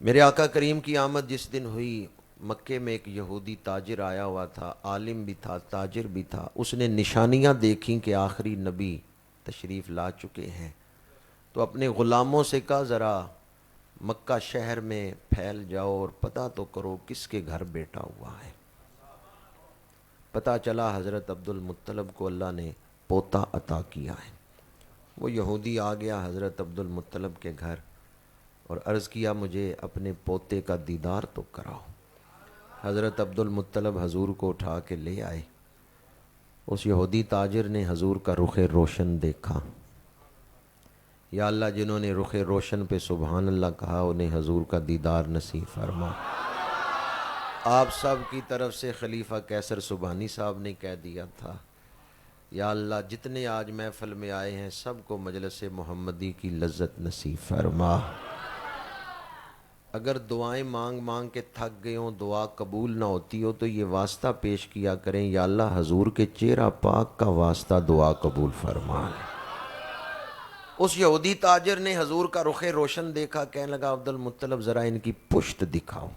میرے آقا کریم کی آمد جس دن ہوئی، مکے میں ایک یہودی تاجر آیا ہوا تھا، عالم بھی تھا، تاجر بھی تھا. اس نے نشانیاں دیکھیں کہ آخری نبی تشریف لا چکے ہیں، تو اپنے غلاموں سے کہا ذرا مکہ شہر میں پھیل جاؤ اور پتہ تو کرو کس کے گھر بیٹا ہوا ہے. پتہ چلا حضرت عبد المطلب کو اللہ نے پوتا عطا کیا ہے. وہ یہودی آ گیا حضرت عبد المطلب کے گھر اور عرض کیا مجھے اپنے پوتے کا دیدار تو کراؤ. حضرت عبد المطلب حضور کو اٹھا کے لے آئے. اس یہودی تاجر نے حضور کا رخ روشن دیکھا. یا اللہ جنہوں نے رخ روشن پہ سبحان اللہ کہا انہیں حضور کا دیدار نصیب فرما. آپ سب کی طرف سے خلیفہ قیصر سبحانی صاحب نے کہہ دیا تھا یا اللہ جتنے آج محفل میں آئے ہیں سب کو مجلس محمدی کی لذت نصیب فرما. اگر دعائیں مانگ مانگ کے تھک گئے ہوں، دعا قبول نہ ہوتی ہو تو یہ واسطہ پیش کیا کریں یا اللہ حضور کے چہرہ پاک کا واسطہ دعا قبول فرما. اس یہودی تاجر نے حضور کا رخ روشن دیکھا، کہنے لگا عبد المطلب ذرا ان کی پشت دکھاؤ.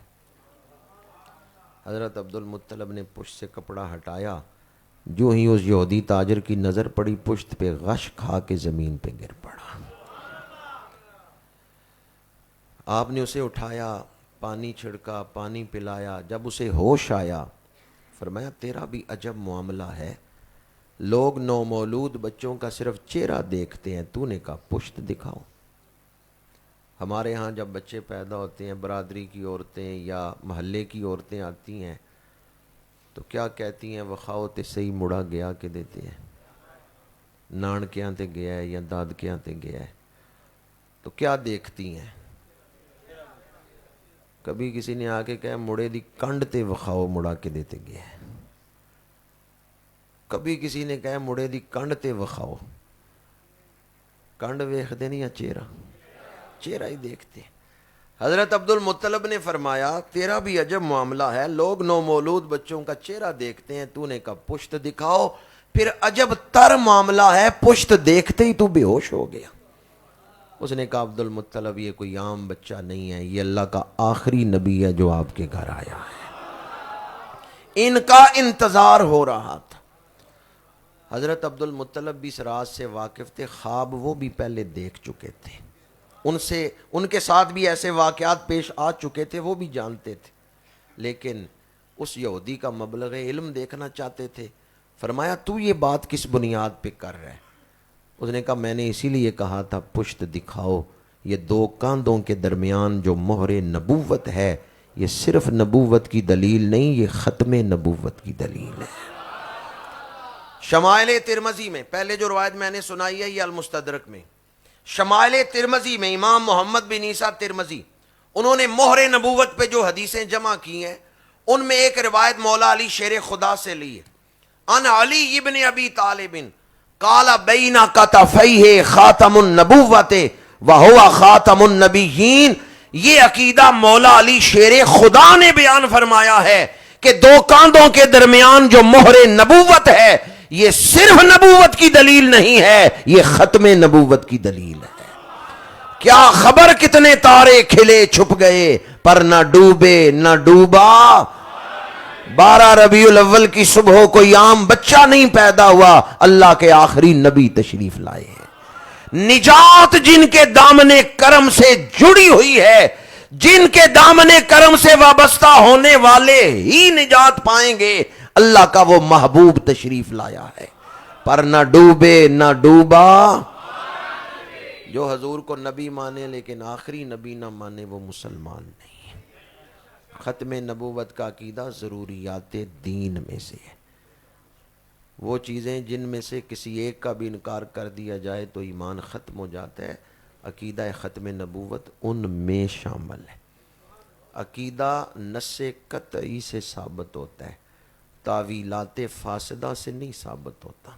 حضرت عبد المطلب نے پشت سے کپڑا ہٹایا، جو ہی اس یہودی تاجر کی نظر پڑی پشت پہ غش کھا کے زمین پہ گر پڑا. آپ نے اسے اٹھایا، پانی چھڑکا، پانی پلایا. جب اسے ہوش آیا فرمایا تیرا بھی عجب معاملہ ہے، لوگ نومولود بچوں کا صرف چہرہ دیکھتے ہیں، تو نے کہا پشت دکھاؤ. ہمارے ہاں جب بچے پیدا ہوتے ہیں برادری کی عورتیں یا محلے کی عورتیں آتی ہیں تو کیا کہتی ہیں؟ وخاؤ تے صحیح مڑا گیا کہ دیتے ہیں، نانکیاں تے گیا ہے یا دادکیاں تے گیا ہے. تو کیا دیکھتی ہیں؟ کبھی کسی نے آ کے کہا مڑے دی کنڈ تے وخاؤ مڑا کے دیتے گیا ہے. کبھی کسی نے کہا مڑے دی کنڈ تے وخاؤ. کنڈ ویکھتے نہیں یا چہرہ؟ چہرہ ہی دیکھتے. حضرت عبد المطلب نے فرمایا تیرا بھی عجب معاملہ ہے، لوگ نومولود بچوں کا چہرہ دیکھتے ہیں، تو نے کہا پشت دکھاؤ، پھر عجب تر معاملہ ہے، پشت دیکھتے ہی تو بے ہوش ہو گیا۔ اس نے کہا عبد المطلب یہ کوئی عام بچہ نہیں ہے، یہ اللہ کا آخری نبی ہے جو آپ کے گھر آیا ہے، ان کا انتظار ہو رہا تھا۔ حضرت عبد المطلب بھی اس راز سے واقف تھے، خواب وہ بھی پہلے دیکھ چکے تھے، ان کے ساتھ بھی ایسے واقعات پیش آ چکے تھے، وہ بھی جانتے تھے، لیکن اس یہودی کا مبلغ علم دیکھنا چاہتے تھے۔ فرمایا تو یہ بات کس بنیاد پہ کر رہا ہے؟ اس نے کہا میں نے اسی لیے کہا تھا پشت دکھاؤ، یہ دو کاندھوں کے درمیان جو مہر نبوت ہے، یہ صرف نبوت کی دلیل نہیں، یہ ختم نبوت کی دلیل ہے۔ شمائل ترمذی میں پہلے جو روایت میں نے سنائی ہے یہ المستدرک میں، شمائل ترمذی میں امام محمد بن عیسیٰ ترمذی انہوں نے مہر نبوت پہ جو حدیثیں جمع کی ہیں ان میں ایک روایت مولا علی شیر خدا سے لی ہے، ان علی ابن ابی طالب قال بین کتفیہ خاتم النبوت وہو خاتم النبیین۔ یہ عقیدہ مولا علی شیر خدا نے بیان فرمایا ہے کہ دو کاندھوں کے درمیان جو مہر نبوت ہے یہ صرف نبوت کی دلیل نہیں ہے، یہ ختم نبوت کی دلیل ہے۔ کیا خبر کتنے تارے کھلے چھپ گئے پر نہ ڈوبے نہ ڈوبا، 12 ربیع الاول کی صبح کوئی عام بچہ نہیں پیدا ہوا، اللہ کے آخری نبی تشریف لائے ہیں۔ نجات جن کے دامن کرم سے جڑی ہوئی ہے، جن کے دامن کرم سے وابستہ ہونے والے ہی نجات پائیں گے، اللہ کا وہ محبوب تشریف لایا ہے۔ پر نہ ڈوبے نہ ڈوبا، جو حضور کو نبی مانے لیکن آخری نبی نہ مانے وہ مسلمان نہیں۔ ختم نبوت کا عقیدہ ضروریات دین میں سے ہے، وہ چیزیں جن میں سے کسی ایک کا بھی انکار کر دیا جائے تو ایمان ختم ہو جاتا ہے، عقیدہ ختم نبوت ان میں شامل ہے۔ عقیدہ نص قطعی سے ثابت ہوتا ہے، تاویلات فاسدہ سے نہیں ثابت ہوتا۔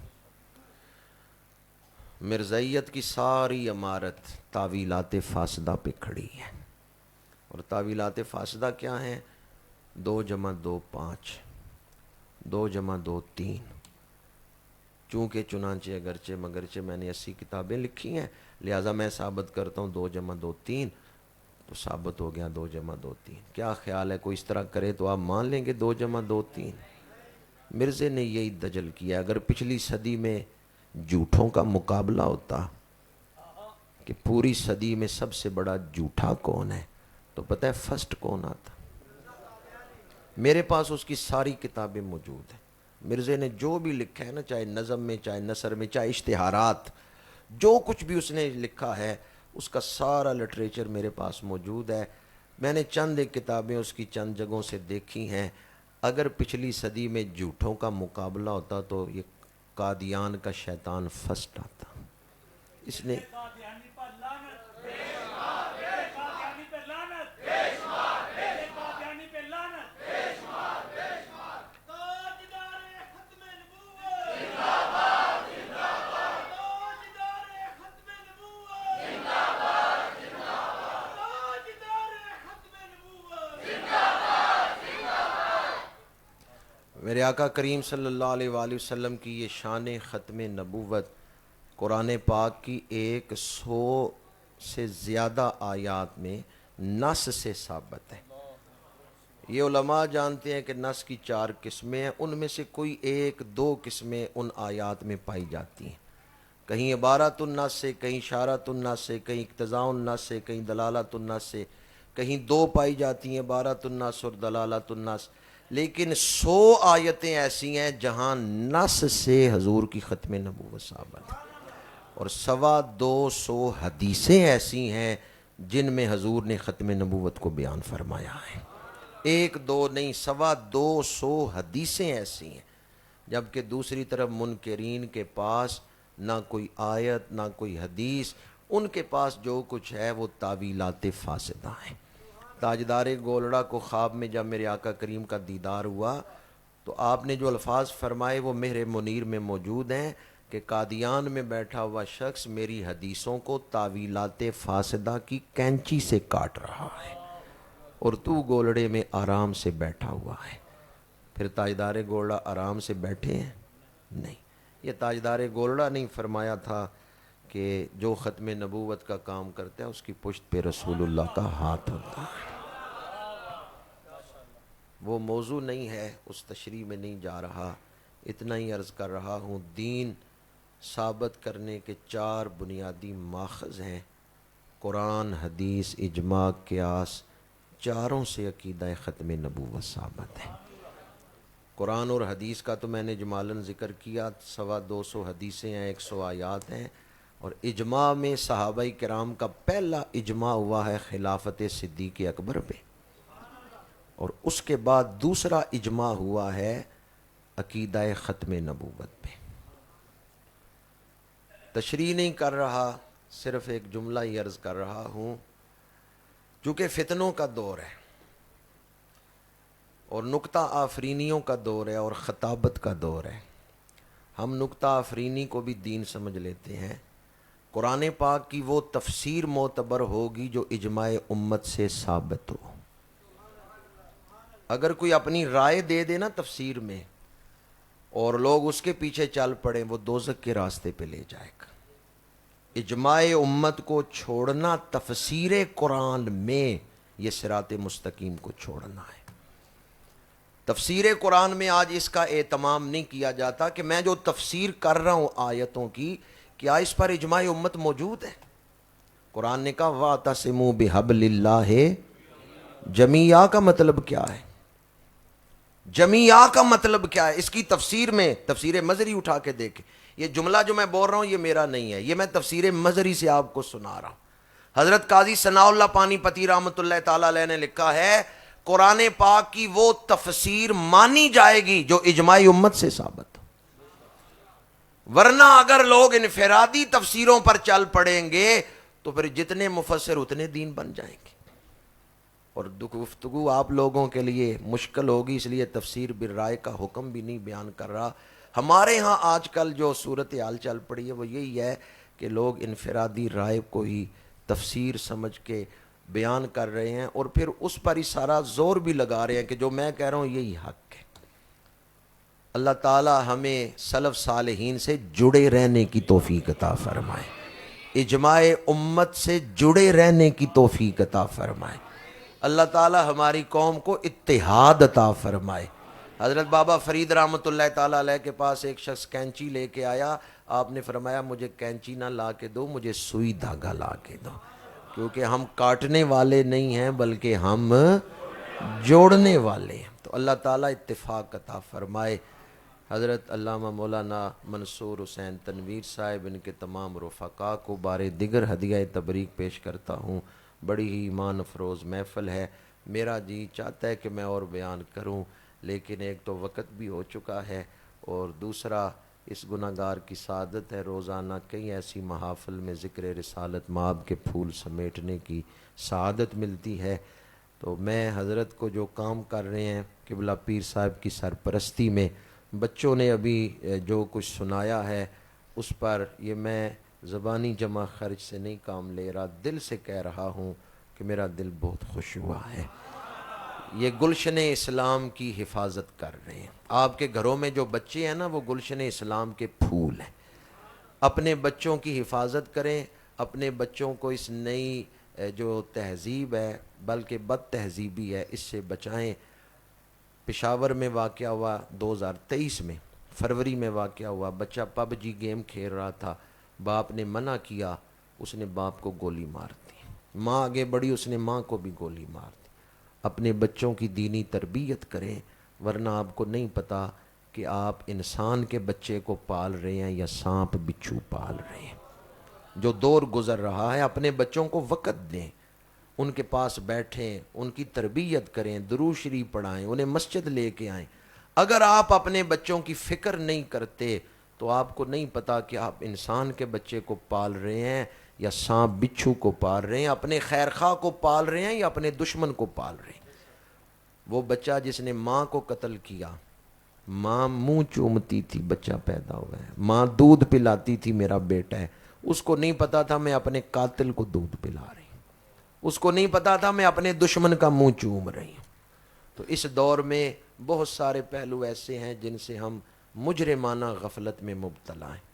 مرزائیت کی ساری عمارت تاویلات فاسدہ پہ کھڑی ہے، اور تاویلات فاسدہ کیا ہیں؟ 2 + 2 5، 2 + 2 3۔ چونکہ چنانچہ اگرچہ مگرچہ میں نے 80 کتابیں لکھی ہیں، لہٰذا میں ثابت کرتا ہوں 2 + 2 3، تو ثابت ہو گیا 2 + 2 3۔ کیا خیال ہے کوئی اس طرح کرے تو آپ مان لیں گے 2 + 2 3؟ مرزے نے یہی دجل کیا۔ اگر پچھلی صدی میں جھوٹوں کا مقابلہ ہوتا کہ پوری صدی میں سب سے بڑا جھوٹا کون ہے تو پتہ ہے فرسٹ کون آتا؟ میرے پاس اس کی ساری کتابیں موجود ہیں۔ مرزے نے جو بھی لکھا ہے نا، چاہے نظم میں، چاہے نثر میں، چاہے اشتہارات، جو کچھ بھی اس نے لکھا ہے اس کا سارا لٹریچر میرے پاس موجود ہے۔ میں نے چند ایک کتابیں اس کی چند جگہوں سے دیکھی ہیں۔ اگر پچھلی صدی میں جھوٹوں کا مقابلہ ہوتا تو یہ قادیان کا شیطان فرسٹ آتا۔ اس نے میرے آقا کریم صلی اللہ علیہ وآلہ وسلم کی یہ شان ختم نبوت قرآن پاک کی 100 سے زیادہ آیات میں نص سے ثابت ہے۔ یہ علماء جانتے ہیں کہ نص کی 4 قسمیں ہیں، ان میں سے کوئی 1-2 قسمیں ان آیات میں پائی جاتی ہیں، کہیں عبارت النص سے، کہیں اشارت النص سے، کہیں اقتضاء النص سے، کہیں دلالت النص سے، کہیں 2 پائی جاتی ہیں، عبارت النص اور دلالت النص۔ لیکن 100 آیتیں ایسی ہیں جہاں نص سے حضور کی ختم نبوت ثابت ہے، اور 225 حدیثیں ایسی ہیں جن میں حضور نے ختم نبوت کو بیان فرمایا ہے۔ 1-2 نہیں، 225 حدیثیں ایسی ہیں، جبکہ دوسری طرف منکرین کے پاس نہ کوئی آیت نہ کوئی حدیث، ان کے پاس جو کچھ ہے وہ تاویلات فاسدہ ہیں۔ تاجدار گولڑا کو خواب میں جب میرے آقا کریم کا دیدار ہوا تو آپ نے جو الفاظ فرمائے وہ مہر منیر میں موجود ہیں کہ قادیان میں بیٹھا ہوا شخص میری حدیثوں کو تاویلات فاسدہ کی کینچی سے کاٹ رہا ہے اور تو گولڑے میں آرام سے بیٹھا ہوا ہے. پھر تاجدار گولڑا آرام سے بیٹھے ہیں؟ نہیں. یہ تاجدار گولڑا نہیں فرمایا تھا کہ جو ختم نبوت کا کام کرتا ہے اس کی پشت پہ رسول اللہ کا ہاتھ ہوتا ہے. وہ موضوع نہیں ہے، اس تشریح میں نہیں جا رہا. اتنا ہی عرض کر رہا ہوں، دین ثابت کرنے کے 4 بنیادی ماخذ ہیں: قرآن، حدیث، اجماع، قیاس. چاروں سے عقیدہ ختم نبوت ثابت ہے. قرآن اور حدیث کا تو میں نے اجمالاً ذکر کیا، 250 حدیثیں ہیں، 100 آیات ہیں. اور اجماع میں صحابہ کرام کا پہلا اجماع ہوا ہے خلافت صدیق اکبر پہ، اور اس کے بعد دوسرا اجماع ہوا ہے عقیدہ ختم نبوت پہ. تشریح نہیں کر رہا، صرف ایک جملہ ہی عرض کر رہا ہوں. چونکہ فتنوں کا دور ہے اور نکتہ آفرینیوں کا دور ہے اور خطابت کا دور ہے، ہم نکتہ آفرینی کو بھی دین سمجھ لیتے ہیں. قرآن پاک کی وہ تفسیر معتبر ہوگی جو اجماع امت سے ثابت ہو. اگر کوئی اپنی رائے دے دے نا تفسیر میں اور لوگ اس کے پیچھے چل پڑیں، وہ دوزخ کے راستے پہ لے جائے گا. اجماع امت کو چھوڑنا تفسیر قرآن میں یہ صراط مستقیم کو چھوڑنا ہے. تفسیر قرآن میں آج اس کا اہتمام نہیں کیا جاتا کہ میں جو تفسیر کر رہا ہوں آیتوں کی، کیا اس پر اجماع امت موجود ہے؟ قرآن نے کہا وَاعْتَصِمُوا بِحَبْلِ اللَّهِ جَمِيعًا کا مطلب کیا ہے؟ جمیعہ کا مطلب کیا ہے؟ اس کی تفسیر میں تفسیر مظہری اٹھا کے دیکھیں. یہ جملہ جو میں بول رہا ہوں یہ میرا نہیں ہے، یہ میں تفسیر مظہری سے آپ کو سنا رہا ہوں. حضرت قاضی ثناء اللہ پانی پتی رحمۃ اللہ تعالی علیہ نے لکھا ہے قرآن پاک کی وہ تفسیر مانی جائے گی جو اجماع امت سے ثابت ہو، ورنہ اگر لوگ انفرادی تفسیروں پر چل پڑیں گے تو پھر جتنے مفسر اتنے دین بن جائیں گے. اور گفتگو آپ لوگوں کے لیے مشکل ہوگی، اس لیے تفسیر بالرائے کا حکم بھی نہیں بیان کر رہا. ہمارے ہاں آج کل جو صورتحال چل پڑی ہے وہ یہی ہے کہ لوگ انفرادی رائے کو ہی تفسیر سمجھ کے بیان کر رہے ہیں اور پھر اس پر ہی سارا زور بھی لگا رہے ہیں کہ جو میں کہہ رہا ہوں یہی حق ہے. اللہ تعالی ہمیں سلف صالحین سے جڑے رہنے کی توفیق عطا فرمائے، اجماع امت سے جڑے رہنے کی توفیق عطا فرمائے. اللہ تعالی ہماری قوم کو اتحاد عطا فرمائے. حضرت بابا فرید رحمۃ اللہ تعالی علیہ کے پاس ایک شخص کینچی لے کے آیا. آپ نے فرمایا مجھے کینچی نہ لا کے دو، مجھے سوئی دھاگا لا کے دو، کیونکہ ہم کاٹنے والے نہیں ہیں بلکہ ہم جوڑنے والے ہیں. تو اللہ تعالیٰ اتفاق عطا فرمائے. حضرت علامہ مولانا منصور حسین تنویر صاحب ان کے تمام رفقا کو بار دیگر ہدیہ تبریک پیش کرتا ہوں. بڑی ہی ایمان افروز محفل ہے. میرا جی چاہتا ہے کہ میں اور بیان کروں، لیکن ایک تو وقت بھی ہو چکا ہے اور دوسرا اس گناہگار کی سعادت ہے روزانہ کئی ایسی محافل میں ذکر رسالت مآب کے پھول سمیٹنے کی سعادت ملتی ہے. تو میں حضرت کو جو کام کر رہے ہیں قبلہ پیر صاحب کی سرپرستی میں، بچوں نے ابھی جو کچھ سنایا ہے اس پر یہ میں زبانی جمع خرچ سے نہیں کام لے رہا، دل سے کہہ رہا ہوں کہ میرا دل بہت خوش ہوا ہے. یہ گلشن اسلام کی حفاظت کر رہے ہیں. آپ کے گھروں میں جو بچے ہیں نا وہ گلشن اسلام کے پھول ہیں. اپنے بچوں کی حفاظت کریں، اپنے بچوں کو اس نئی جو تہذیب ہے بلکہ بد تہذیبی ہے اس سے بچائیں. پشاور میں واقعہ ہوا 2023 میں فروری میں واقعہ ہوا، بچہ پب جی گیم کھیل رہا تھا، باپ نے منع کیا، اس نے باپ کو گولی مار دی. ماں آگے بڑھی، اس نے ماں کو بھی گولی مار دی. اپنے بچوں کی دینی تربیت کریں، ورنہ آپ کو نہیں پتہ کہ آپ انسان کے بچے کو پال رہے ہیں یا سانپ بچھو پال رہے ہیں. جو دور گزر رہا ہے اپنے بچوں کو وقت دیں، ان کے پاس بیٹھیں، ان کی تربیت کریں، درود شریف پڑھائیں، انہیں مسجد لے کے آئیں. اگر آپ اپنے بچوں کی فکر نہیں کرتے تو آپ کو نہیں پتا کہ آپ انسان کے بچے کو پال رہے ہیں یا سانپ بچھو کو پال رہے ہیں، اپنے خیر خواہ کو پال رہے ہیں یا اپنے دشمن کو پال رہے ہیں. وہ بچہ جس نے ماں کو قتل کیا ماں منہ چومتی تھی بچہ پیدا ہوا ہے، ماں دودھ پلاتی تھی میرا بیٹا ہے، اس کو نہیں پتا تھا میں اپنے قاتل کو دودھ پلا رہی ہوں، اس کو نہیں پتا تھا میں اپنے دشمن کا منہ چوم رہی ہوں۔ تو اس دور میں بہت سارے پہلو ایسے ہیں جن سے ہم مجرمانہ غفلت میں مبتلا ہیں۔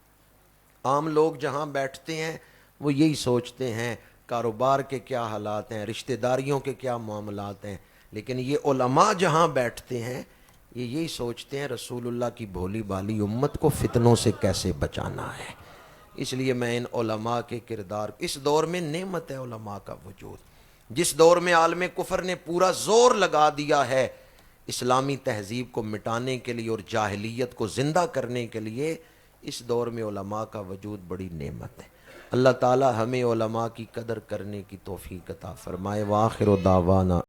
عام لوگ جہاں بیٹھتے ہیں وہ یہی سوچتے ہیں کاروبار کے کیا حالات ہیں، رشتہ داریوں کے کیا معاملات ہیں، لیکن یہ علماء جہاں بیٹھتے ہیں یہ یہی سوچتے ہیں رسول اللہ کی بھولی بالی امت کو فتنوں سے کیسے بچانا ہے۔ اس لیے میں ان علماء کے کردار، اس دور میں نعمت ہے علماء کا وجود، جس دور میں عالم کفر نے پورا زور لگا دیا ہے اسلامی تہذیب کو مٹانے کے لیے اور جاہلیت کو زندہ کرنے کے لیے، اس دور میں علماء کا وجود بڑی نعمت ہے۔ اللہ تعالی ہمیں علماء کی قدر کرنے کی توفیق عطا فرمائے۔ وآخر دعوانا